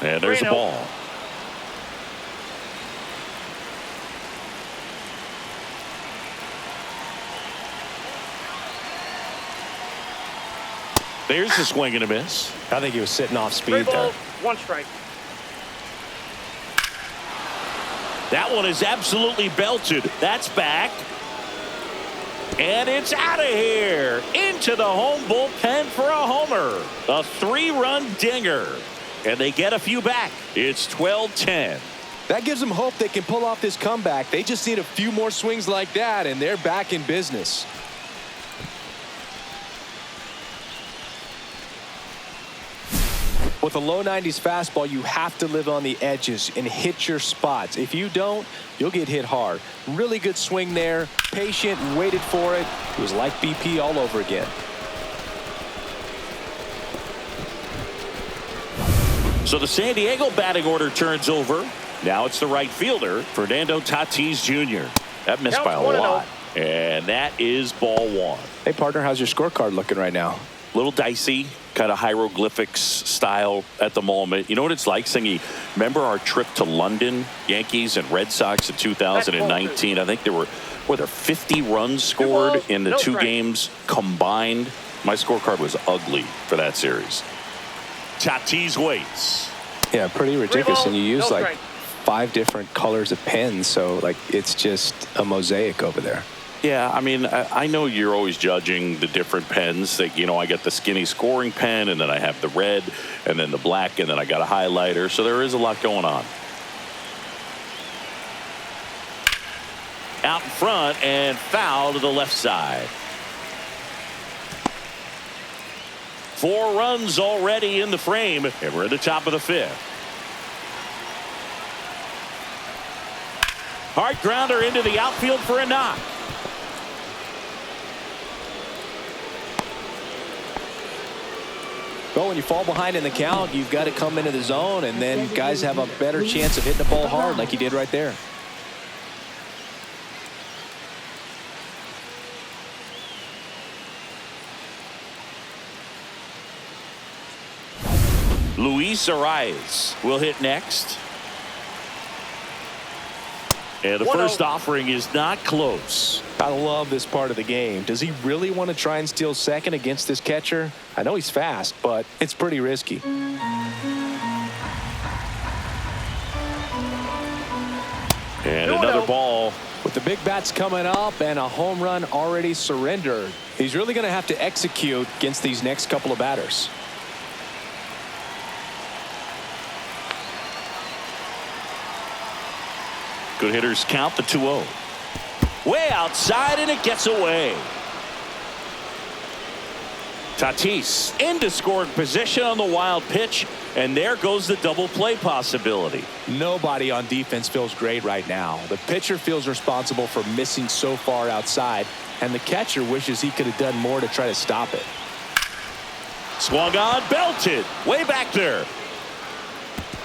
S2: And there's a ball. There's the swing and a miss.
S3: I think he was sitting off speed
S4: 3
S3: there.
S4: balls, 1 strike.
S2: That one is absolutely belted. That's back. And it's out of here. Into the home bullpen for a homer. A 3-run dinger. And they get a few back. It's 12-10.
S3: That gives them hope they can pull off this comeback. They just need a few more swings like that, and they're back in business. With a low 90s fastball, you have to live on the edges and hit your spots. If you don't, you'll get hit hard. Really good swing there. Patient, waited for it. It was like BP all over again.
S2: So the San Diego batting order turns over. Now it's the right fielder, Fernando Tatis Jr. That missed by a lot. And that is ball 1.
S3: Hey, partner, how's your scorecard looking right now?
S2: Little dicey, kind of hieroglyphics style at the moment. You know what it's like, Singy? Remember our trip to London, Yankees and Red Sox in 2019? I think there were 50 runs scored in the 2 games combined. My scorecard was ugly for that series. Tatis waits.
S3: Yeah, pretty ridiculous. And you use like 5 different colors of pens, so like it's just a mosaic over there.
S2: Yeah, I mean, I know you're always judging the different pens. That, you know, I got the skinny scoring pen, and then I have the red, and then the black, and then I got a highlighter. So there is a lot going on. Out in front and foul to the left side. 4 runs already in the frame, and we're at the top of the 5th. Hard grounder into the outfield for a knock.
S3: Well, when you fall behind in the count, you've got to come into the zone, and then guys have a better chance of hitting the ball hard like he did right there.
S2: Luis Arias will hit next. And the first offering is not close.
S3: I love this part of the game. Does he really want to try and steal second against this catcher? I know he's fast, but it's pretty risky.
S2: And another ball.
S3: With the big bats coming up and a home run already surrendered, he's really going to have to execute against these next couple of batters.
S2: Good hitters count the 2-0. Way outside, and it gets away. Tatis into scoring position on the wild pitch, and there goes the double play possibility.
S3: Nobody on defense feels great right now. The pitcher feels responsible for missing so far outside, and the catcher wishes he could have done more to try to stop it.
S2: Swung on, belted, way back there.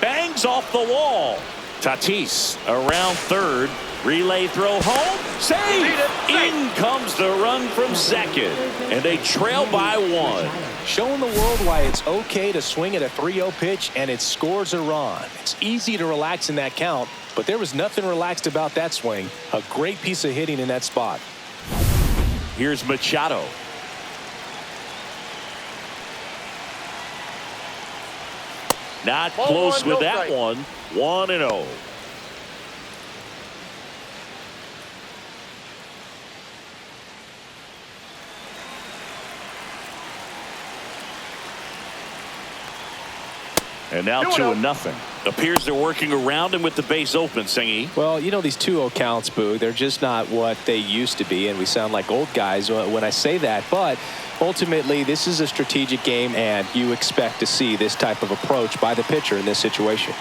S2: Bangs off the wall. Tatis around third. Relay throw home. Save! In comes the run from second. And they trail by 1.
S3: Showing the world why it's okay to swing at a 3-0 pitch and it scores a run. It's easy to relax in that count, but there was nothing relaxed about that swing. A great piece of hitting in that spot.
S2: Here's Machado. Not close with that one. 1-0. And now 2-0. Appears they're working around him with the base open, Singy.
S3: Well, you know, these 2-0 counts, Boo, they're just not what they used to be, and we sound like old guys when I say that. But ultimately, this is a strategic game, and you expect to see this type of approach by the pitcher in this situation.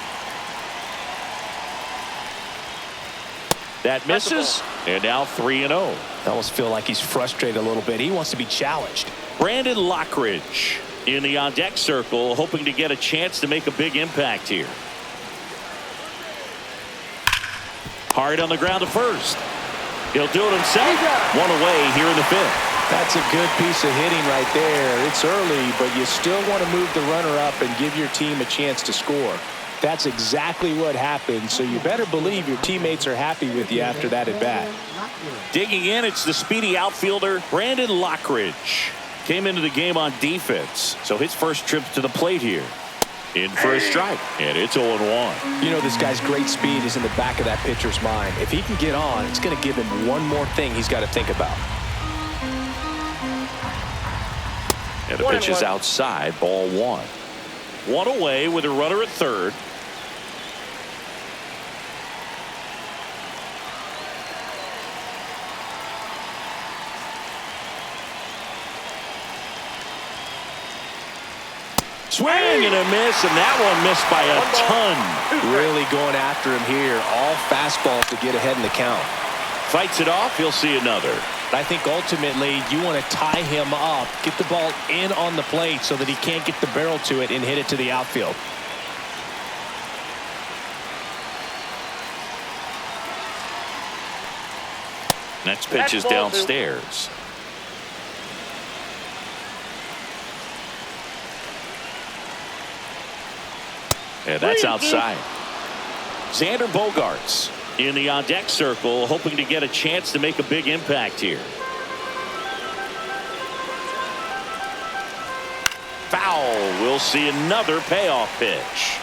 S2: That misses, and now 3-0.
S3: I almost feel like he's frustrated a little bit. He wants to be challenged.
S2: Brandon Lockridge in the on-deck circle, hoping to get a chance to make a big impact here. Hard on the ground to first. He'll do it himself. One away here in the 5th.
S3: That's a good piece of hitting right there. It's early, but you still want to move the runner up and give your team a chance to score. That's exactly what happened, so you better believe your teammates are happy with you after that at bat.
S2: Digging in, it's the speedy outfielder, Brandon Lockridge. Came into the game on defense, so his first trip to the plate here. In for a strike, and it's 0-1.
S3: You know, this guy's great speed is in the back of that pitcher's mind. If he can get on, it's going to give him one more thing he's got to think about.
S2: And the pitch is outside, ball 1. One away with a runner at third. Swing and a miss, and that one missed by a ton.
S3: Really going after him here. All fastballs to get ahead in the count.
S2: Fights it off. He'll see another.
S3: I think ultimately you want to tie him up, get the ball in on the plate so that he can't get the barrel to it and hit it to the outfield.
S2: Next pitch is downstairs. And that's outside. Xander Bogaerts in the on-deck circle, hoping to get a chance to make a big impact here. Foul. We'll see another payoff pitch.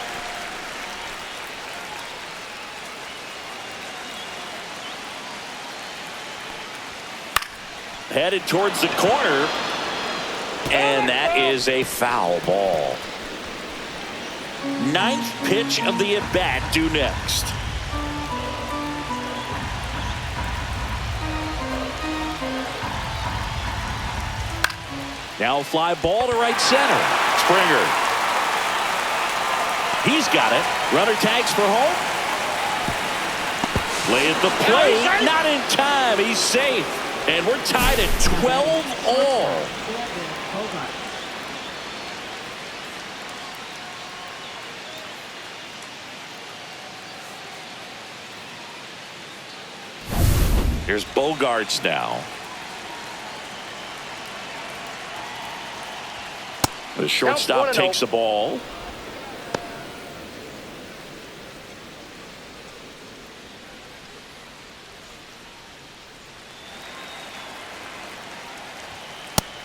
S2: Headed towards the corner, and that is a foul ball. 9th pitch of the at-bat due next. Now fly ball to right center. Springer. He's got it. Runner tags for home. Lay at the plate. Not in time. He's safe. And we're tied at 12 all. Here's Bogaerts now. The shortstop takes the ball.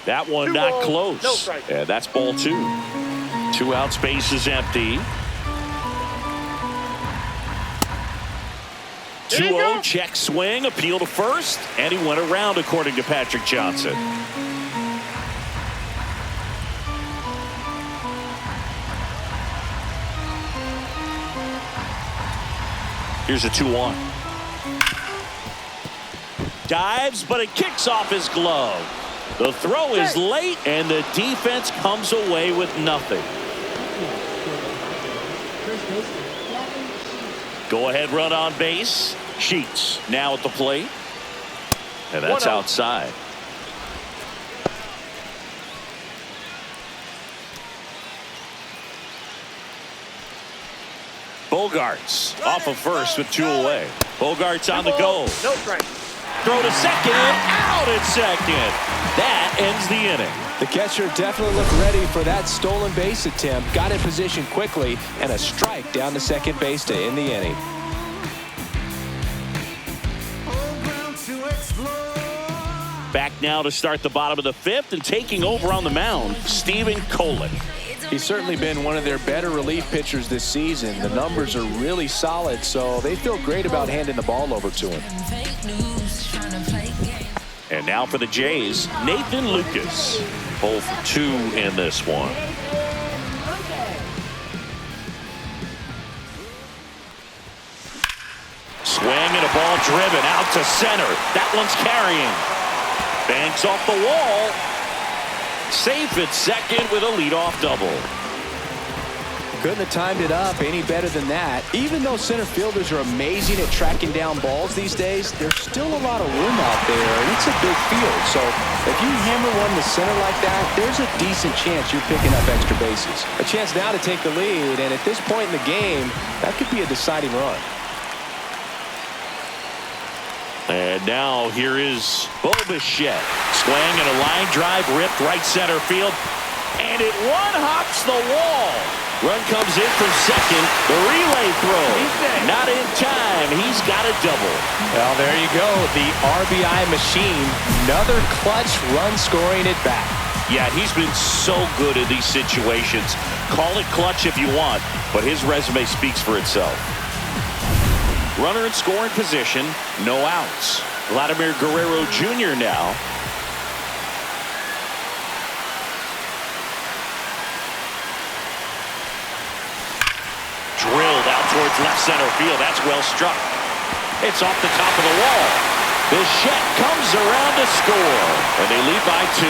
S2: That one not close.
S4: No strike.
S2: Yeah, that's ball 2. 2 out, space is empty. 2-0, check swing, appeal to first, and he went around according to Patrick Johnson. Here's a 2-1. Dives, but it kicks off his glove. The throw is late, and the defense comes away with nothing. Go-ahead run on base. Sheets now at the plate. And that's outside. Bogaerts off of first with 2 away. Bogaerts on the go.
S4: No strike.
S2: Throw to second and out at second. That ends the inning.
S3: The catcher definitely looked ready for that stolen base attempt. Got in position quickly, and a strike down to second base to end the inning.
S2: Back now to start the bottom of the 5th, and taking over on the mound, Steven Kolick.
S3: He's certainly been one of their better relief pitchers this season. The numbers are really solid, so they feel great about handing the ball over to him.
S2: And now for the Jays, Nathan Lucas. 0 for 2 in this one. Driven out to center. That one's carrying. Banks off the wall. Safe at second with a leadoff double.
S3: Couldn't have timed it up any better than that. Even though center fielders are amazing at tracking down balls these days, there's still a lot of room out there, and it's a big field. So if you hammer one to center like that, there's a decent chance you're picking up extra bases. A chance now to take the lead, and at this point in the game, that could be a deciding run.
S2: And now here is Bichette. Swing and a line drive ripped right center field. And it one-hops the wall. Run comes in from second. The relay throw. Not in time. He's got a double.
S3: Well, there you go. The RBI machine. Another clutch run scoring at bat.
S2: Yeah, he's been so good in these situations. Call it clutch if you want, but his resume speaks for itself. Runner in scoring position. No outs. Vladimir Guerrero Jr. now. Drilled out towards left center field. That's well struck. It's off the top of the wall. Bichette comes around to score. And they lead by 2.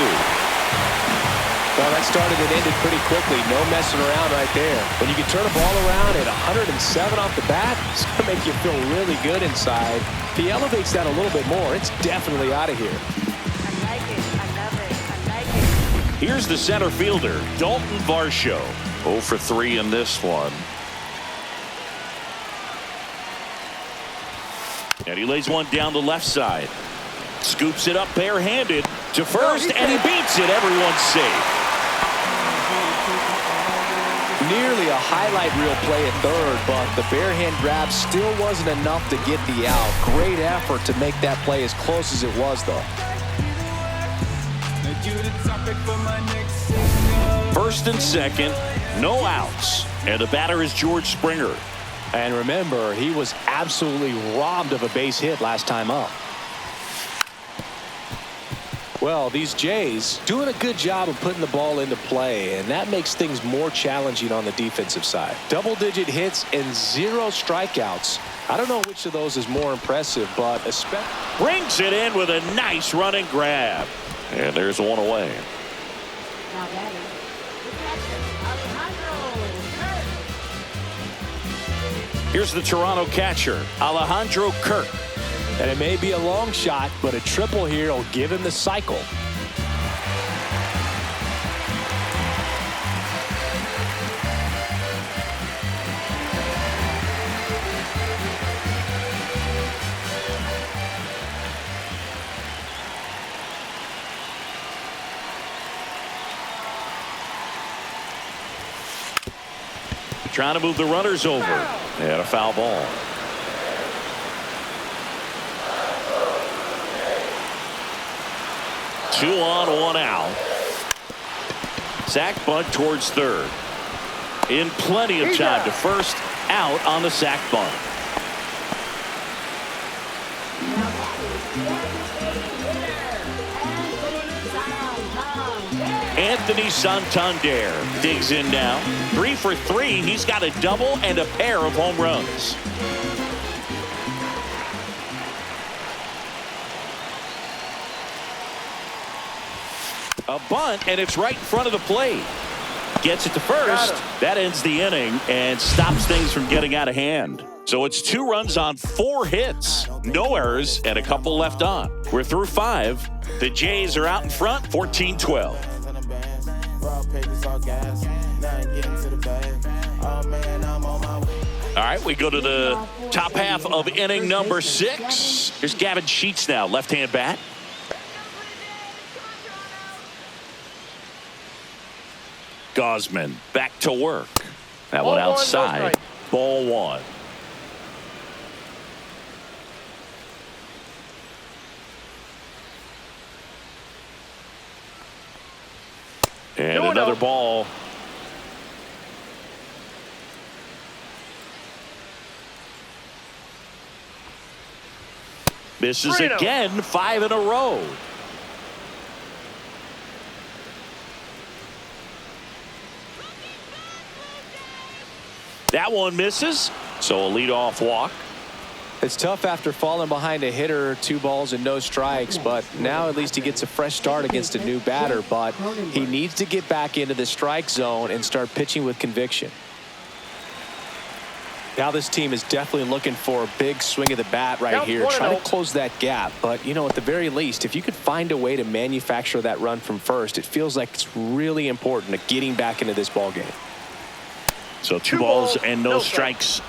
S3: Well, that started and ended pretty quickly. No messing around right there. When you can turn a ball around at 107 off the bat, it's going to make you feel really good inside. If he elevates that a little bit more, it's definitely out of here.
S7: I like it. I love it. I like it.
S2: Here's the center fielder, Dalton Varsho. 0 for 3 in this one. And he lays one down the left side. Scoops it up barehanded to first, and he beats it. Everyone's safe.
S3: Nearly a highlight reel play at third, but the barehand grab still wasn't enough to get the out. Great effort to make that play as close as it was, though.
S2: First and second, no outs. And the batter is George Springer.
S3: And remember, he was absolutely robbed of a base hit last time up. Well, these Jays doing a good job of putting the ball into play, and that makes things more challenging on the defensive side. Double-digit hits and 0 strikeouts. I don't know which of those is more impressive, but especially
S2: Brings it in with a nice running grab. And there's one away.
S5: Now batting, the catcher, Alejandro Kirk.
S2: Here's the Toronto catcher, Alejandro Kirk.
S3: and it may be a long shot, but a triple here will give him the cycle.
S2: Trying to move the runners over. And a foul ball. Two on, one out. Sack bunt towards third. In plenty of time to first, out on the sack bunt. Anthony Santander digs in now. 3 for 3. He's got a double and a pair of home runs. A bunt, and it's right in front of the plate. Gets it to first. That ends the inning and stops things from getting out of hand. So it's 2 runs on 4 hits. No errors and a couple left on. We're through 5. The Jays are out in front, 14-12. All right, we go to the top half of inning number 6. Here's Gavin Sheets now, left-hand bat. Gausman back to work. That one outside. Ball 1. And another ball. Misses again, 5 in a row. That one misses, so a leadoff walk.
S3: It's tough after falling behind a hitter, 2 balls and no strikes, but now at least he gets a fresh start against a new batter, but he needs to get back into the strike zone and start pitching with conviction. Now this team is definitely looking for a big swing of the bat right here, trying to close that gap. But, you know, at the very least, if you could find a way to manufacture that run from first, it feels like it's really important to getting back into this ball game.
S2: So 2 balls and no strikes.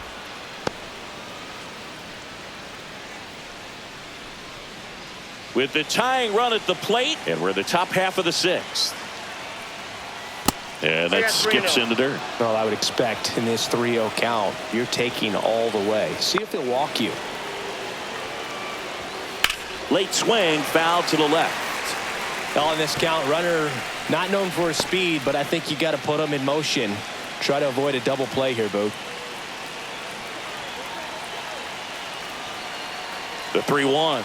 S2: With the tying run at the plate, and we're in the top half of the 6th. And that skips in the dirt.
S3: Well, I would expect in this 3-0 count, you're taking all the way. See if they'll walk you.
S2: Late swing, foul to the left.
S3: On this count, runner not known for his speed, but I think you got to put him in motion. Try to avoid a double play here, Boog.
S2: The 3-1.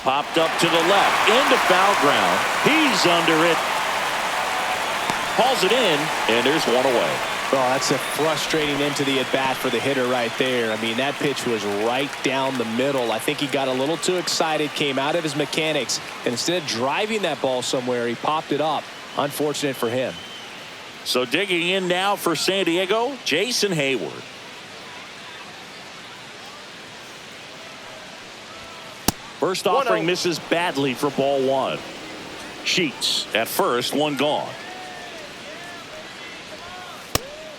S2: Popped up to the left, into foul ground. He's under it. Hauls it in, and there's one away.
S3: Well, that's a frustrating end to the at-bat for the hitter right there. I mean, that pitch was right down the middle. I think he got a little too excited, came out of his mechanics, and instead of driving that ball somewhere, he popped it up. Unfortunate for him.
S2: So digging in now for San Diego, Jason Hayward. First offering misses badly for ball 1. Sheets at first, 1 gone.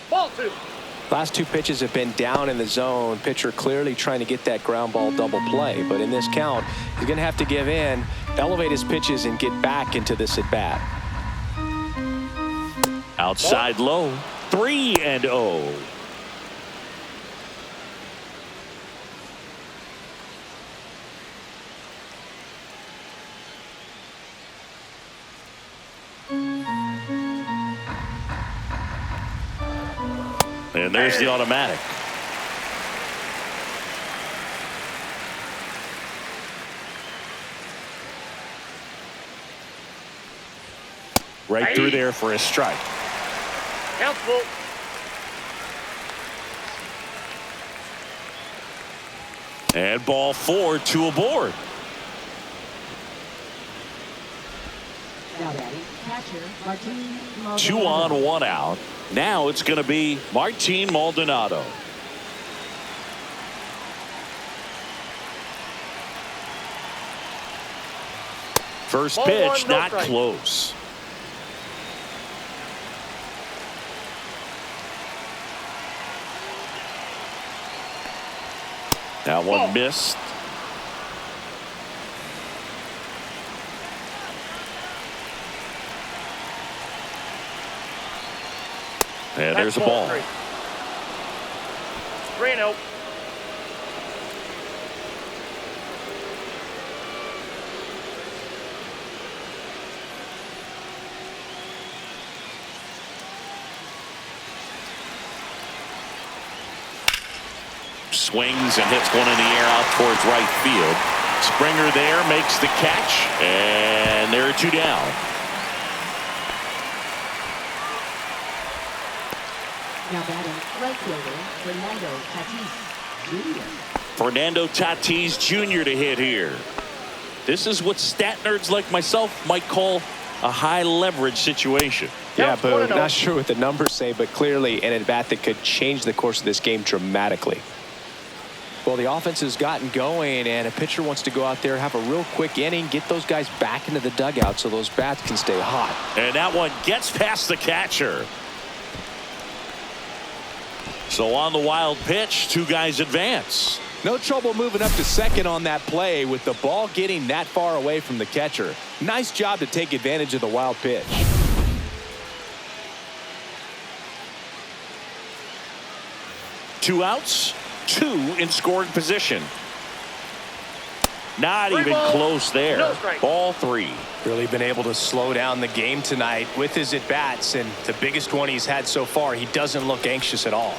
S4: Ball 2.
S3: Last 2 pitches have been down in the zone. Pitcher clearly trying to get that ground ball double play. But in this count, he's going to have to give in, elevate his pitches, and get back into this at bat.
S2: Outside low, 3-0. And there's the automatic. Right through there for a strike.
S4: Count's full.
S2: And ball 4, 2 aboard.
S5: Now batting, catcher, Martin Maldonado.
S2: 2 on, 1 out. Now it's going to be Martin Maldonado. First
S4: Ball
S2: pitch,
S4: 1, no
S2: not
S4: strike.
S2: close. That one missed. And there's a ball.
S4: 3-0.
S2: Swings and hits one in the air out towards right field. Springer there makes the catch, and there are 2 down.
S5: Now batting, right fielder, Fernando Tatis Jr.
S2: Fernando Tatis Jr. to hit here. This is what stat nerds like myself might call a high leverage situation.
S3: Yeah, but not sure what the numbers say, but clearly an at-bat that could change the course of this game dramatically. Well, the offense has gotten going, and a pitcher wants to go out there, have a real quick inning, get those guys back into the dugout so those bats can stay hot.
S2: And that one gets past the catcher. So on the wild pitch, 2 guys advance.
S3: No trouble moving up to second on that play with the ball getting that far away from the catcher. Nice job to take advantage of the wild pitch.
S2: Two outs, 2 in scoring position. Not even close there.
S4: No strike.
S2: Ball 3.
S3: Really been able to slow down the game tonight with his at-bats, and the biggest one he's had so far, he doesn't look anxious at all.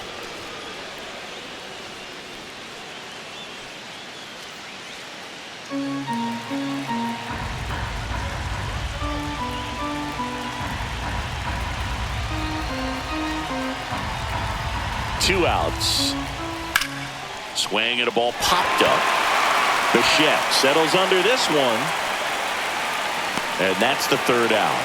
S3: Two outs.
S2: Swing and a ball popped up. Vasquez settles under this one. And that's the third out.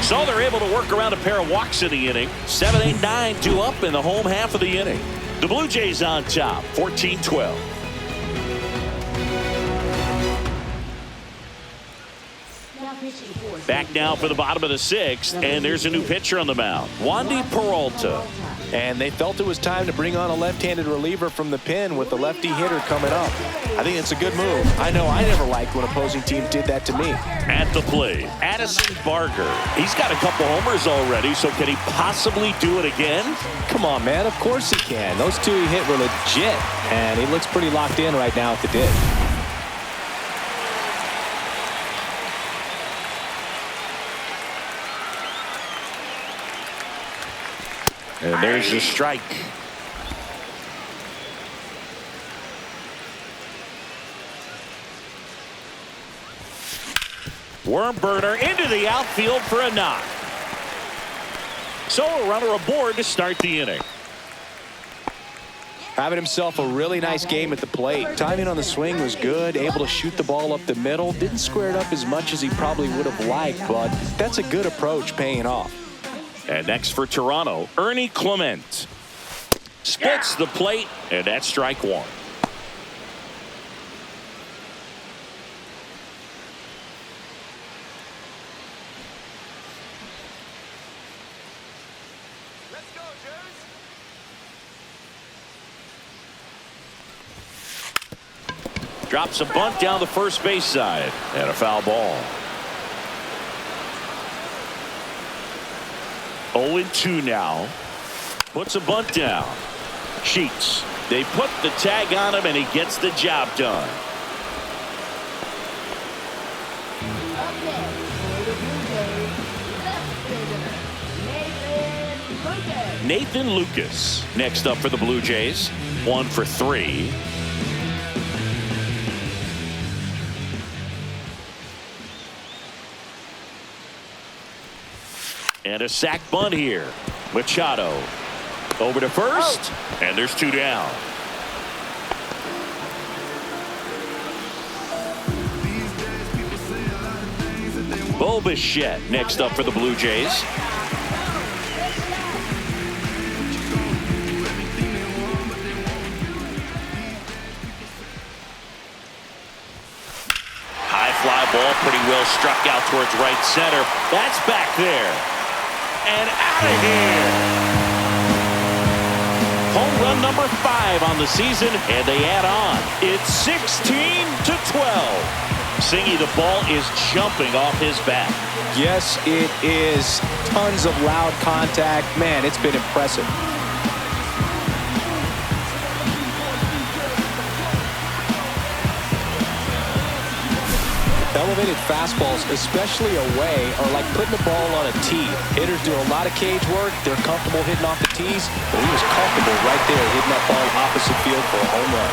S2: So they're able to work around a pair of walks in the inning. 7, 8, 9, 2 up in the home half of the inning. The Blue Jays on top, 14-12. Back now for the bottom of the sixth, and there's a new pitcher on the mound, Wandy Peralta.
S3: And they felt it was time to bring on a left-handed reliever from the pen with the lefty hitter coming up. I think it's a good move. I know I never liked when opposing teams did that to me.
S2: At the plate, Addison Barger. He's got a couple homers already, so can he possibly do it again?
S3: Come on, man. Of course he can. Those two he hit were legit, and he looks pretty locked in right now at the dish.
S2: And there's the strike. Worm burner into the outfield for a knock. So a runner aboard to start the inning.
S3: Having himself a really nice game at the plate. Timing on the swing was good. Able to shoot the ball up the middle. Didn't square it up as much as he probably would have liked, but that's a good approach paying off.
S2: And next for Toronto, Ernie Clement. Splits the plate, and that's strike one.
S6: Let's go, Joes.
S2: Drops a bunt down the first base side, and a foul ball. 0-2 now. Puts a bunt down. Sheets. They put the tag on him, and he gets the job done. Nathan Lucas next up for the Blue Jays. 1 for 3. And a sac bunt here. Machado over to first, and there's 2 down. Bo Bichette next up for the Blue Jays. High fly ball, pretty well struck out towards right center. That's back there. And out of here. Home run number 5 on the season, and they add on. It's 16-12. Singy, the ball is jumping off his bat.
S3: Yes, it is. Tons of loud contact. Man, it's been impressive. Elevated fastballs, especially away, are like putting the ball on a tee. Hitters do a lot of cage work. They're comfortable hitting off the tees, but he was comfortable right there hitting that ball opposite field for a home run.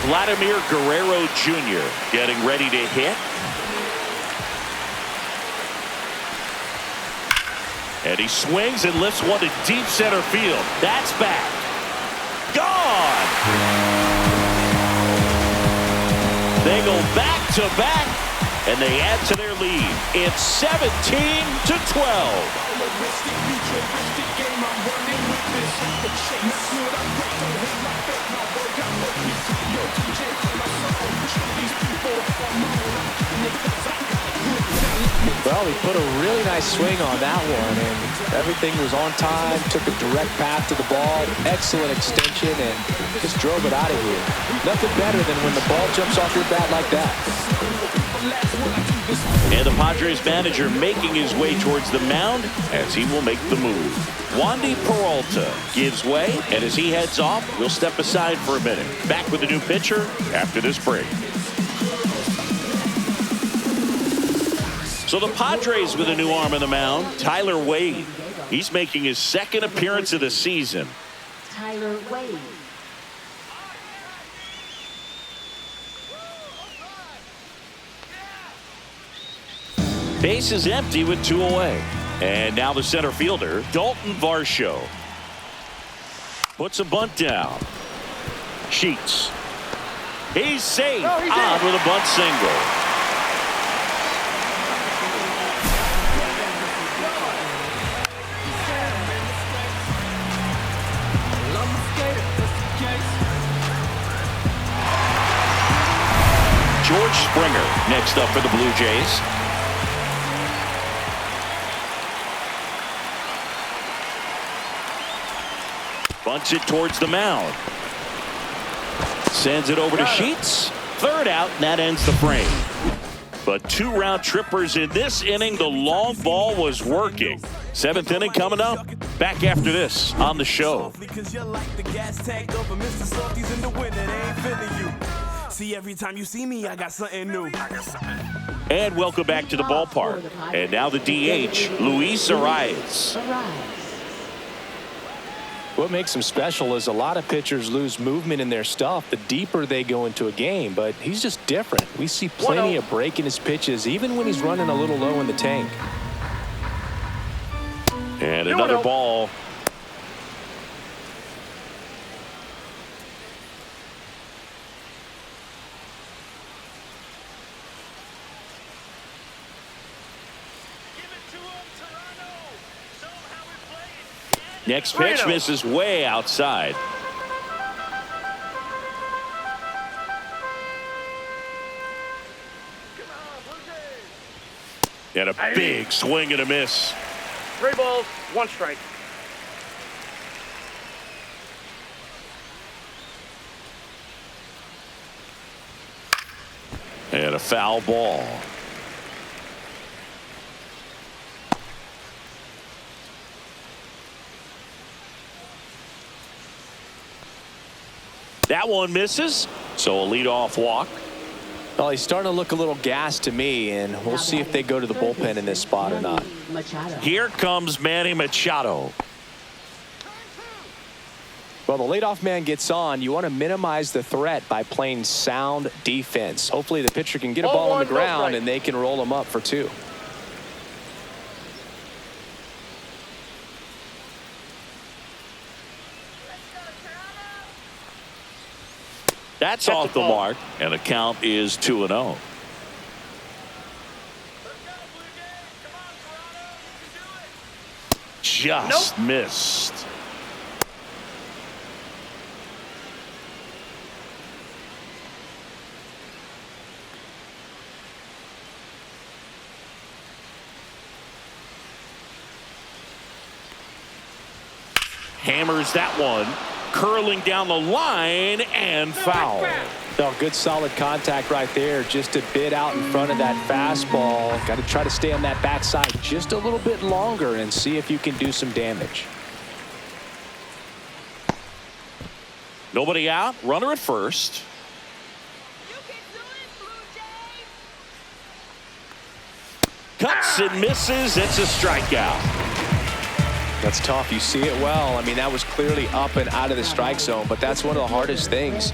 S2: Vladimir Guerrero Jr. getting ready to hit. And he swings and lifts one to deep center field. That's back. Gone! They go back-to-back, and they add to their lead. It's 17-12.
S3: Well, he put a really nice swing on that one, and everything was on time, took a direct path to the ball, excellent extension, and just drove it out of here. Nothing better than when the ball jumps off your bat like that.
S2: And the Padres manager making his way towards the mound as he will make the move. Wandy Peralta gives way, and as he heads off, we'll step aside for a minute. Back with a new pitcher after this break. So the Padres with a new arm on the mound, Tyler Wade. He's making his second appearance of the season.
S5: Tyler Wade.
S2: Base is empty with 2 away. And now the center fielder, Dalton Varsho. Puts a bunt down. Sheets. He's safe.
S4: Oh, he's
S2: on
S4: in.
S2: with a bunt single. George Springer next up for the Blue Jays. Bunts it towards the mound. Sends it over to Sheets. Third out, and that ends the frame. But 2 round trippers in this inning. The long ball was working. 7th inning coming up. Back after this on the show.
S8: See, every time you see me, I got something new.
S2: And welcome back to the ballpark. And now the DH, Luis Arias.
S3: What makes him special is a lot of pitchers lose movement in their stuff the deeper they go into a game, but he's just different. We see plenty of break in his pitches, even when he's running a little low in the tank.
S2: And another ball. Next pitch misses way outside. And a big swing and a miss.
S4: 3 balls, 1 strike.
S2: And a foul ball. That one misses, so a leadoff walk.
S3: Well, he's starting to look a little gassed to me, and we'll see if they go to the bullpen in this spot or not.
S2: Here comes Manny Machado.
S3: Well, the leadoff man gets on. You want to minimize the threat by playing sound defense. Hopefully the pitcher can get a ball on the ground and they can roll him up for 2.
S2: That's off the mark, and the count is 2-0. Just missed. Hammers that one. Curling down the line and foul.
S3: No, good solid contact right there. Just a bit out in front of that fastball. Got to try to stay on that backside just a little bit longer and see if you can do some damage.
S2: Nobody out. Runner at first. Cuts and misses. It's a strikeout.
S3: That's tough. You see it well. I mean, that was clearly up and out of the strike zone, but that's one of the hardest things.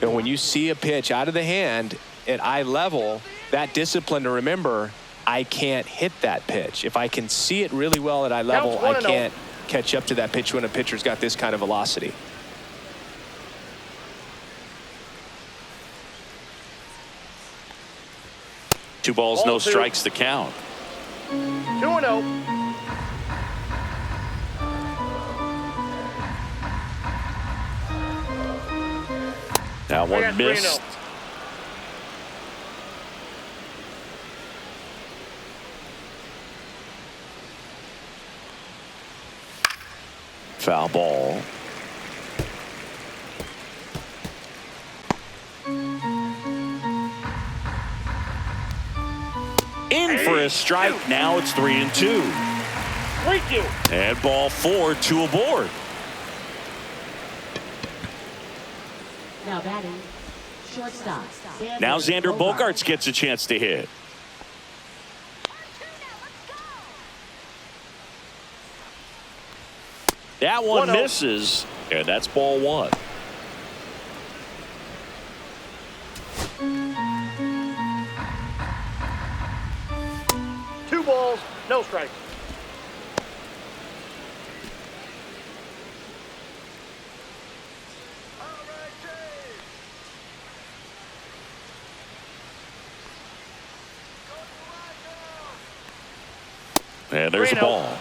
S3: And when you see a pitch out of the hand at eye level, that discipline to remember, I can't hit that pitch. If I can see it really well at eye level, I can't catch up to that pitch when a pitcher's got this kind of velocity.
S2: Two balls, no strikes to count.
S4: 2-0.
S2: That one missed. Foul ball. In for a strike. Now it's 3-2.
S4: 3-2.
S2: And ball 4, 2 aboard.
S5: Now batting, shortstop.
S2: Now Xander Bogaerts gets a chance to hit. That one misses, and that's ball 1.
S4: Two balls, no strikes.
S2: And there's a
S4: 3-0.
S2: ball.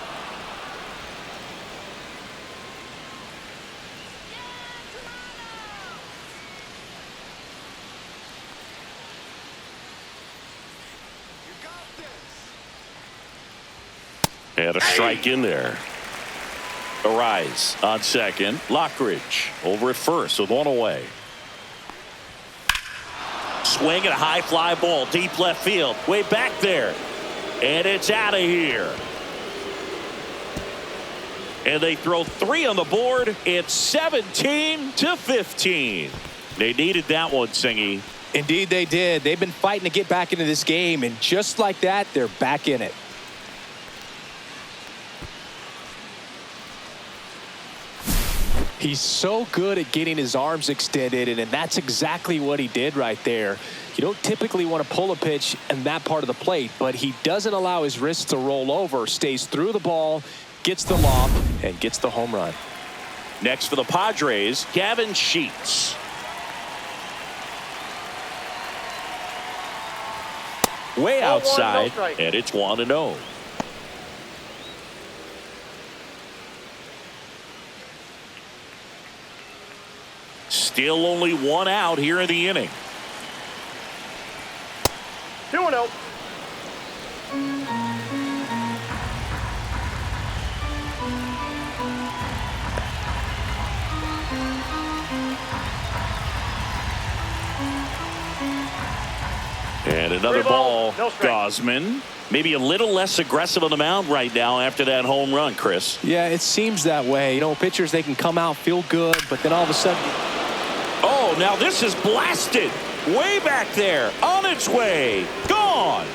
S2: And a strike in there. Arise on second. Lockridge over at first with one away. Swing and a high fly ball deep left field. Way back there. And it's out of here. And they throw 3 on the board. It's 17-15. They needed that one, Singy.
S3: Indeed they did. They've been fighting to get back into this game, and just like that, they're back in it. He's so good at getting his arms extended, and that's exactly what he did right there. You don't typically want to pull a pitch in that part of the plate, but he doesn't allow his wrists to roll over, stays through the ball, gets the loft, and gets the home run.
S2: Next for the Padres, Gavin Sheets. Way outside, and it's 1-0. Still only 1 out here in the inning.
S4: 2-0.
S2: And another
S4: 3 balls,
S2: ball.
S4: no strike.
S2: Gausman maybe a little less aggressive on the mound right now after that home run, Chris.
S3: Yeah, it seems that way. You know, pitchers, they can come out, feel good, but then all of a sudden.
S2: Oh, now this is blasted. Way back there. On its way. Gone.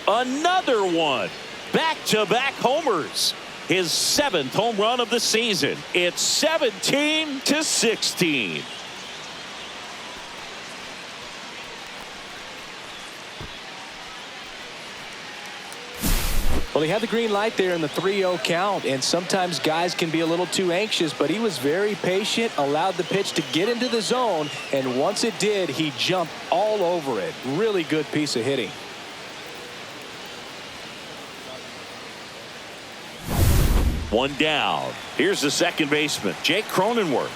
S2: Another one. Back-to-back homers. His 7th home run of the season. It's 17-16.
S3: Well, he had the green light there in the 3-0 count, and sometimes guys can be a little too anxious, but he was very patient, allowed the pitch to get into the zone, and once it did, he jumped all over it. Really good piece of hitting.
S2: One down. Here's the second baseman, Jake Cronenworth.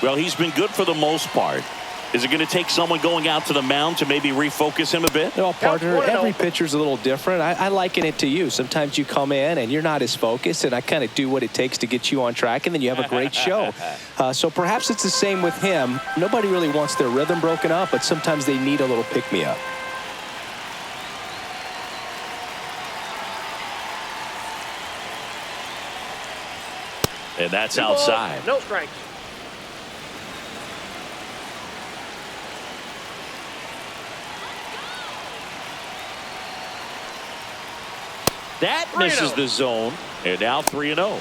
S2: Well, he's been good for the most part. Is it going to take someone going out to the mound to maybe refocus him a bit?
S3: You know, partner, every pitcher's a little different. I liken it to you. Sometimes you come in and you're not as focused, and I kind of do what it takes to get you on track, and then you have a great show. So perhaps it's the same with him. Nobody really wants their rhythm broken up, but sometimes they need a little pick-me-up.
S2: And that's outside.
S4: No strikes.
S2: That misses the zone, and now 3-0.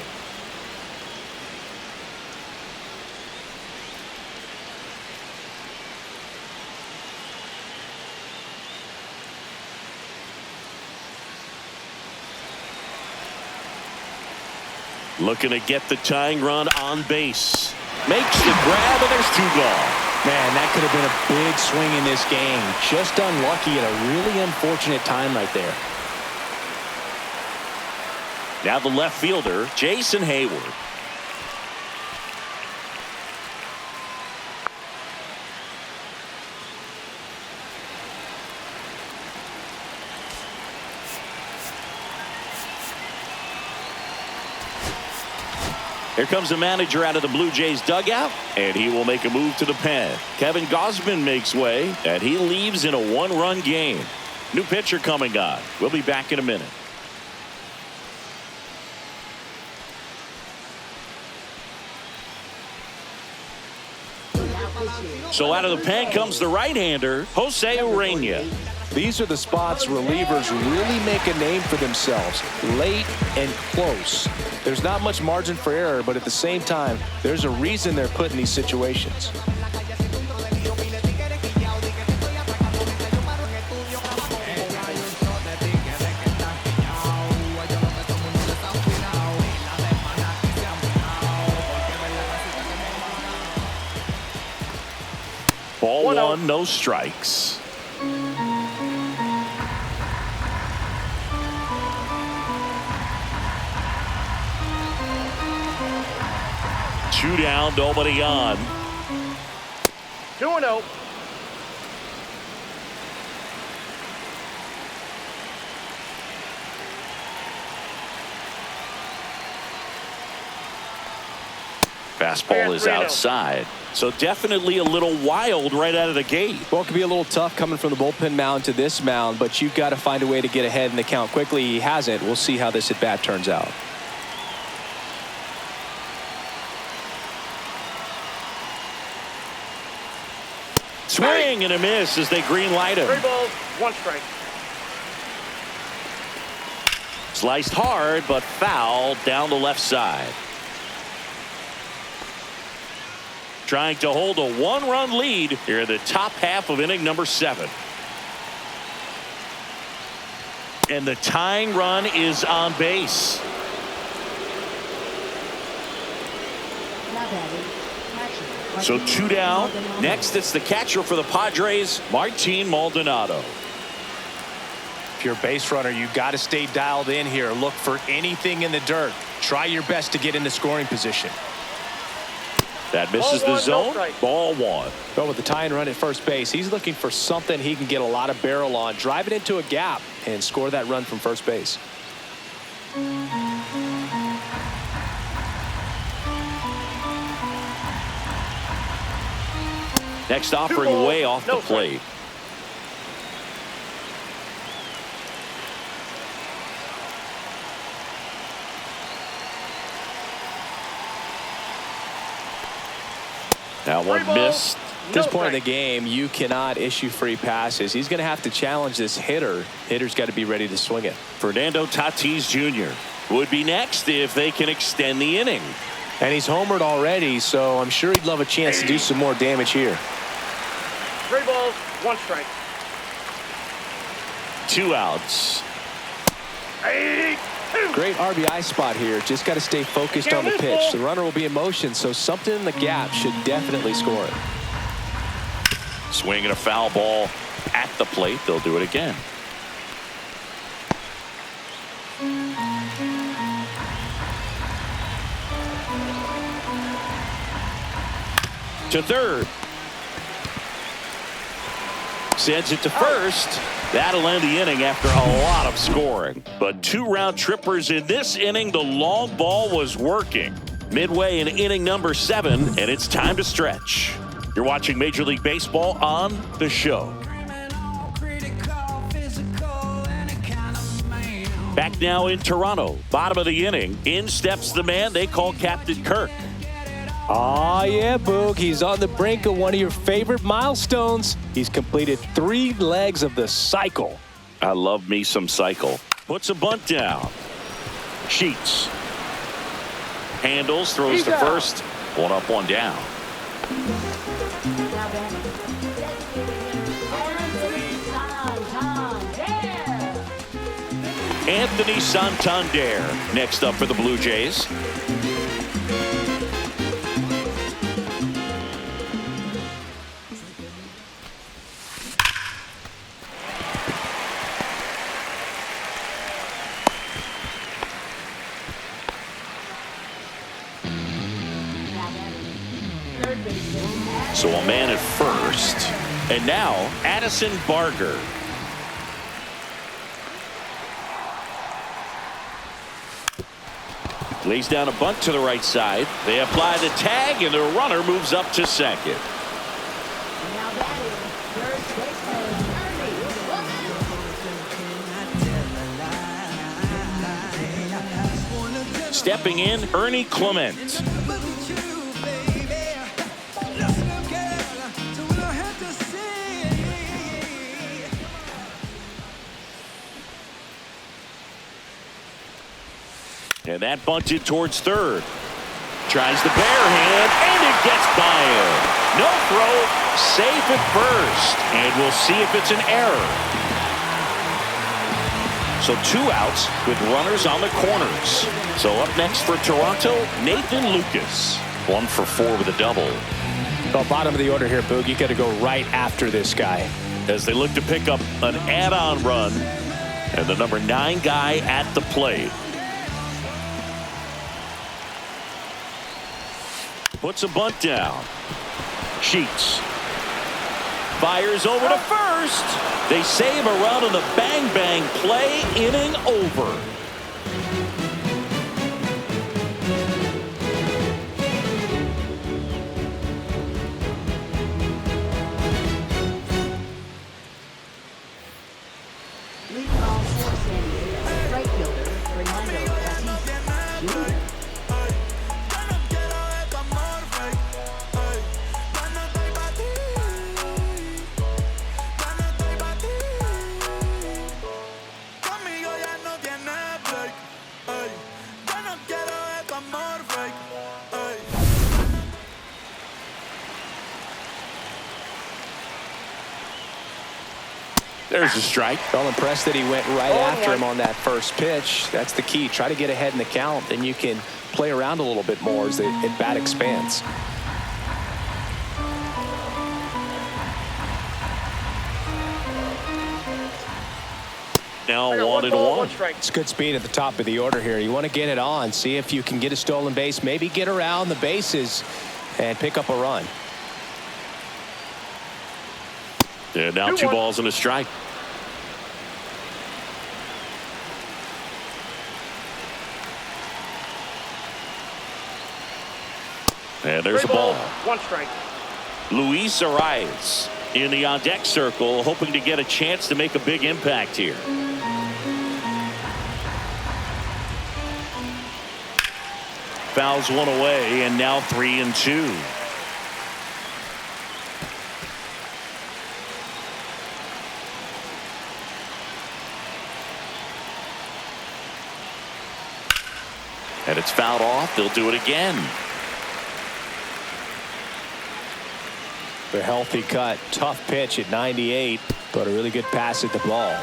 S2: Looking to get the tying run on base. Makes the grab, and there's 2 gone.
S3: Man, that could have been a big swing in this game. Just unlucky at a really unfortunate time right there.
S2: Now the left fielder, Jason Hayward. Here comes the manager out of the Blue Jays dugout, and he will make a move to the pen. Kevin Gausman makes way, and he leaves in a 1-run game. New pitcher coming on. We'll be back in a minute. So out of the pen comes the right-hander, Jose Urena.
S3: These are the spots relievers really make a name for themselves, late and close. There's not much margin for error, but at the same time, there's a reason they're put in these situations.
S2: Ball 1, no strikes. 2 down, nobody on.
S4: 2-0.
S2: Fastball is outside. So definitely a little wild right out of the gate.
S3: Well, it could be a little tough coming from the bullpen mound to this mound, but you've got to find a way to get ahead in the count quickly. He hasn't. We'll see how this at bat turns out.
S2: Swing and a miss as they green light him.
S4: 3 balls, 1 strike.
S2: Sliced hard, but foul down the left side. Trying to hold a 1-run lead here in the top half of inning number 7. And the tying run is on base. So 2 down. Next, it's the catcher for the Padres, Martin Maldonado.
S3: If you're a base runner, you got to stay dialed in here. Look for anything in the dirt. Try your best to get into scoring position.
S2: That misses the zone. Ball 1.
S3: But with the tying run at first base, he's looking for something he can get a lot of barrel on. Drive it into a gap and score that run from first base.
S2: Next offering way off the plate. That one missed.
S3: At this point in the game, you cannot issue free passes. He's going to have to challenge this hitter. Hitter's got to be ready to swing it.
S2: Fernando Tatis Jr. would be next if they can extend the inning.
S3: And he's homered already, so I'm sure he'd love a chance to do some more damage here.
S4: 3 balls, 1 strike.
S2: 2 outs.
S3: Great RBI spot here. Just got to stay focused on the pitch. The runner will be in motion, so something in the gap should definitely score it.
S2: Swinging a foul ball at the plate. They'll do it again. To third. Sends it to first. That'll end the inning after a lot of scoring. But 2 round trippers in this inning. The long ball was working. Midway in inning number 7, and it's time to stretch. You're watching Major League Baseball on The Show. Back now in Toronto. Bottom of the inning. In steps the man they call Captain Kirk.
S3: Oh, yeah, Boog. He's on the brink of one of your favorite milestones. He's completed 3 legs of the cycle.
S2: I love me some cycle. Puts a bunt down. Sheets. Handles, throws to first. 1 up, 1 down. Anthony Santander next up for the Blue Jays. So a man at first. And now Addison Barger. Lays down a bunt to the right side. They apply the tag and the runner moves up to second. Stepping in, Ernie Clement. And that bunted towards third. Tries the bare hand, and it gets by him. No throw, safe at first. And we'll see if it's an error. So 2 outs with runners on the corners. So up next for Toronto, Nathan Lucas. 1 for 4 with a double.
S3: Well, bottom of the order here, Boog. You got to go right after this guy.
S2: As they look to pick up an add-on run. And the number 9 guy at the plate. Puts a bunt down. Sheets fires over to first. They save a run on the bang-bang play. Inning over. There's a strike.
S3: Well, impressed that he went right after him on that first pitch. That's the key. Try to get ahead in the count. Then you can play around a little bit more as the at-bat expands.
S2: Now 1-1.
S3: It's good speed at the top of the order here. You want to get it on. See if you can get a stolen base. Maybe get around the bases and pick up a run.
S2: And now 2 balls and a strike. And there's a ball.
S4: 1 strike.
S2: Luis Arias in the on-deck circle, hoping to get a chance to make a big impact here. Fouls one away, and now 3-2. And it's fouled off. They'll do it again.
S3: The healthy cut. Tough pitch at 98, but a really good pass at the ball.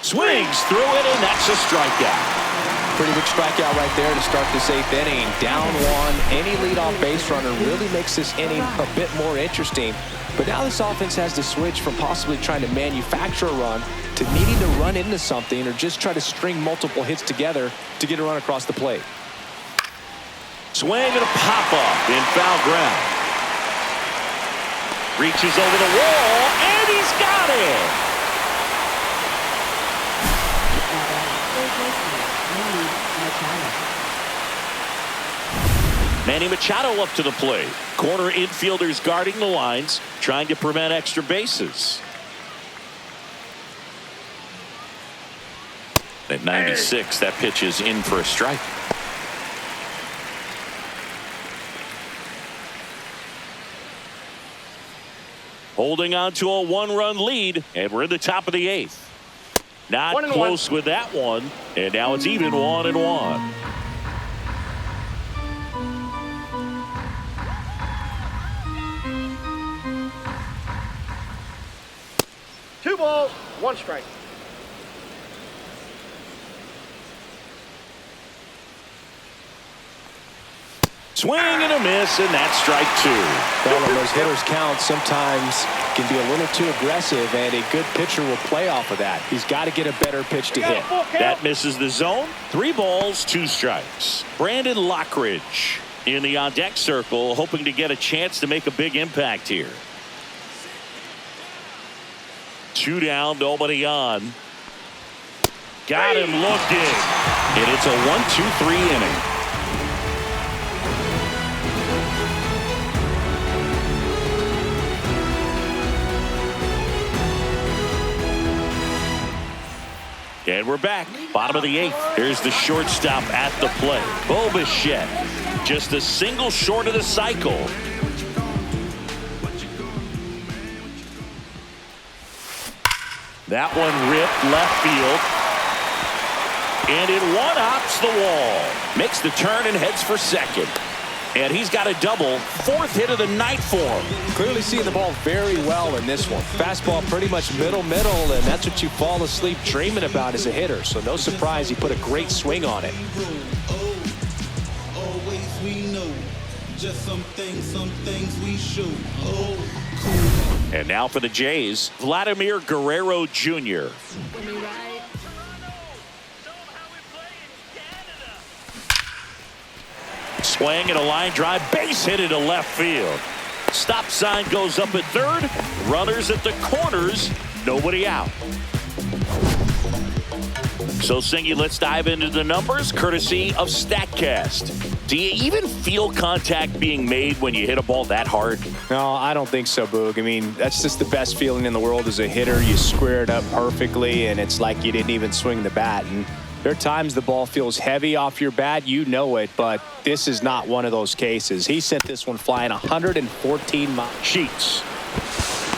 S2: Swings through it, and that's a strikeout.
S3: Pretty big strikeout right there to start this 8th inning. Down 1. Any leadoff base runner really makes this inning a bit more interesting. But now this offense has to switch from possibly trying to manufacture a run to needing to run into something or just try to string multiple hits together to get a run across the plate.
S2: Swing and a pop-up in foul ground. Reaches over the wall, and he's got it. Manny Machado up to the plate. Corner infielders guarding the lines, trying to prevent extra bases. At 96, that pitch is in for a strike. Holding on to a 1-run lead, and we're in the top of the 8th. Not close with that one, and now it's even 1-1.
S4: Two balls, 1 strike.
S2: Swing and a miss, and that's strike 2.
S3: Well, when those hitters count, sometimes can be a little too aggressive, and a good pitcher will play off of that. He's got to get a better pitch to hit.
S2: That misses the zone. 3 balls, 2 strikes. Brandon Lockridge in the on-deck circle, hoping to get a chance to make a big impact here. 2 down, nobody on. Got him looking. And it's a 1-2-3 inning. And we're back. Bottom of the 8th. Here's the shortstop at the plate. Bo Bichette. Just a single short of the cycle. That one ripped left field. And it one-hops the wall. Makes the turn and heads for second. And he's got a double. 4th hit of the night for him.
S3: Clearly seeing the ball very well in this one. Fastball pretty much middle, and that's what you fall asleep dreaming about as a hitter. So no surprise he put a great swing on it.
S6: Always we know. Just some things we show.
S2: And now for the Jays, Vladimir Guerrero Jr. Swing and a line drive, base hit into left field. Stop sign goes up at third. Runners at the corners, nobody out. So, Singy, let's dive into the numbers, courtesy of StatCast. Do you even feel contact being made when you hit a ball that hard?
S3: No, I don't think so, Boog. I mean, that's just the best feeling in the world as a hitter. You square it up perfectly, and it's like you didn't even swing the bat. And there are times the ball feels heavy off your bat. You know it, but this is not one of those cases. He sent this one flying 114 miles.
S2: Sheets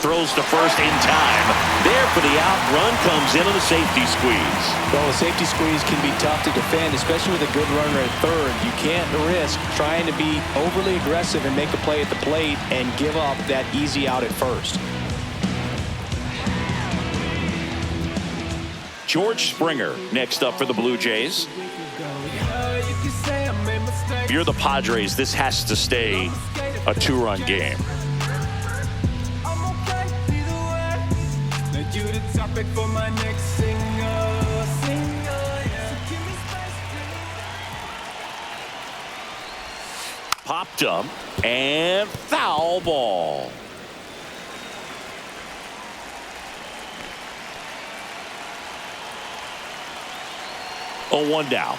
S2: throws to first in time. There for the out. Run comes in on the safety squeeze.
S3: Well, the safety squeeze can be tough to defend, especially with a good runner at third. You can't risk trying to be overly aggressive and make a play at the plate and give up that easy out at first.
S2: George Springer next up for the Blue Jays. If you're the Padres, this has to stay a 2-run game. Popped up and foul ball. Oh, 1 down.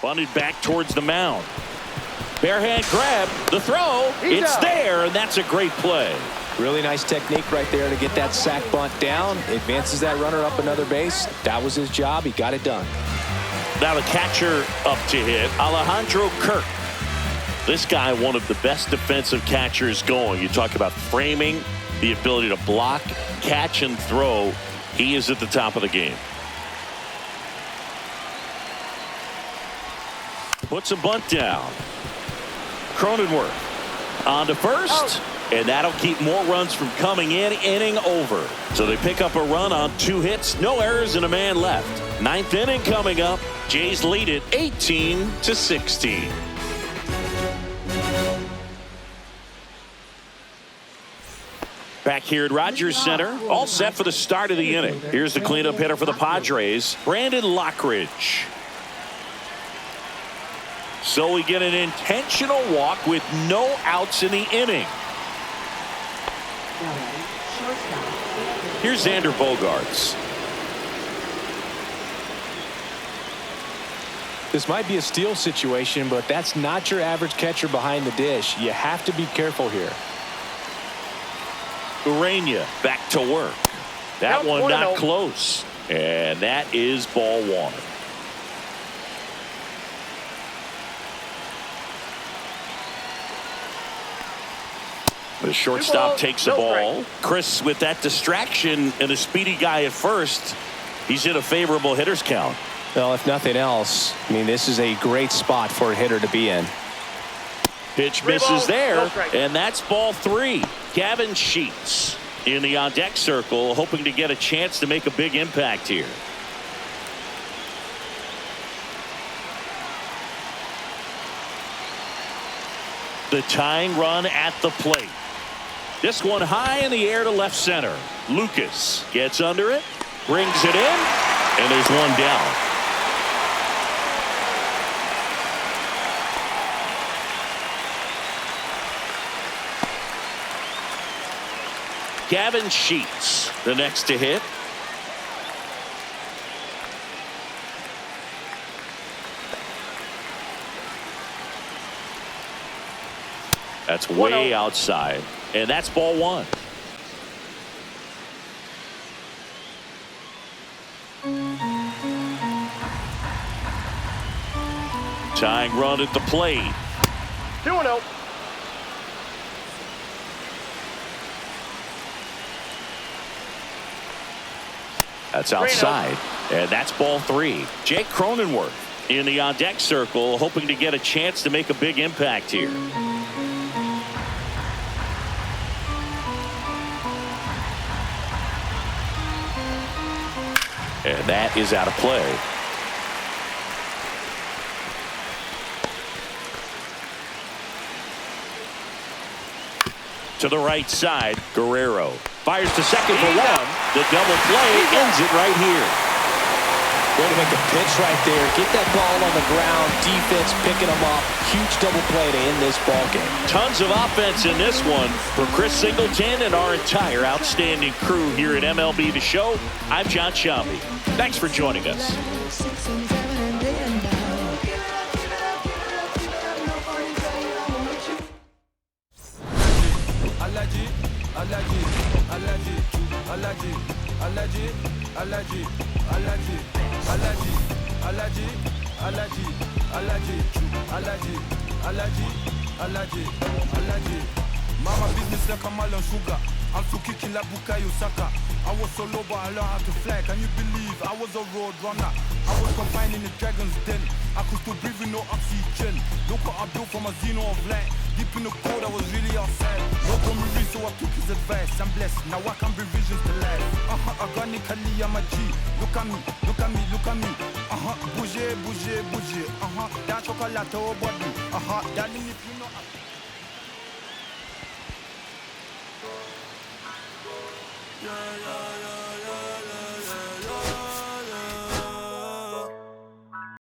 S2: Bunted back towards the mound. Bare hand grab, the throw, it's there, and that's a great play.
S3: Really nice technique right there to get that sack bunt down. Advances that runner up another base. That was his job. He got it done.
S2: Now the catcher up to hit, Alejandro Kirk. This guy, one of the best defensive catchers going. You talk about framing, the ability to block, catch, and throw. He is at the top of the game. Puts a bunt down. Cronenworth on to first. And that'll keep more runs from coming in. Inning over. So they pick up a run on 2 hits. No errors and a man left. 9th inning coming up. Jays lead it 18-16. Back here at Rodgers Center. All set for the start of the inning. Here's the cleanup hitter for the Padres, Brandon Lockridge. So we get an intentional walk with no outs in the inning. Here's Xander Bogaerts.
S3: This might be a steal situation, but that's not your average catcher behind the dish. You have to be careful here.
S2: Urania back to work. That one not close. And that is ball 1. The shortstop takes the ball. Chris, with that distraction and a speedy guy at first, he's in a favorable hitter's count.
S3: Well, if nothing else, I mean, this is a great spot for a hitter to be in.
S2: Pitch misses there, and that's ball 3. Gavin Sheets in the on-deck circle, hoping to get a chance to make a big impact here. The tying run at the plate. This one high in the air to left center. Lucas gets under it, brings it in, and there's 1 down. Gavin Sheets, the next to hit. That's way outside, and that's ball 1. Tying run at the plate.
S4: 2-0.
S2: That's outside, and that's ball 3. Jake Cronenworth in the on-deck circle, hoping to get a chance to make a big impact here. And that is out of play. To the right side, Guerrero fires to second for 1. The double play ends it right here.
S3: Way to make a pitch right there. Get that ball on the ground. Defense picking them up. Huge double play to end this ball game.
S2: Tons of offense in this one for Chris Singleton and our entire outstanding crew here at MLB The Show. I'm John Shambi. Thanks for joining us.
S6: Mama business like a melon sugar. I'm still kicking like Bukayo Saka. I was so low but I learned how to fly. Can you believe I was a road runner? I was confined in the dragon's den. I could still breathe with no oxygen. Look what I built from a xeno of light. Deep in the cold I was really outside. No told me read so I took his advice. I'm blessed, now I can bring visions to life. Organically I'm a G. Look at me, look at me, look at me. Bouger, bouger, bouger. That chocolate au body. That limit.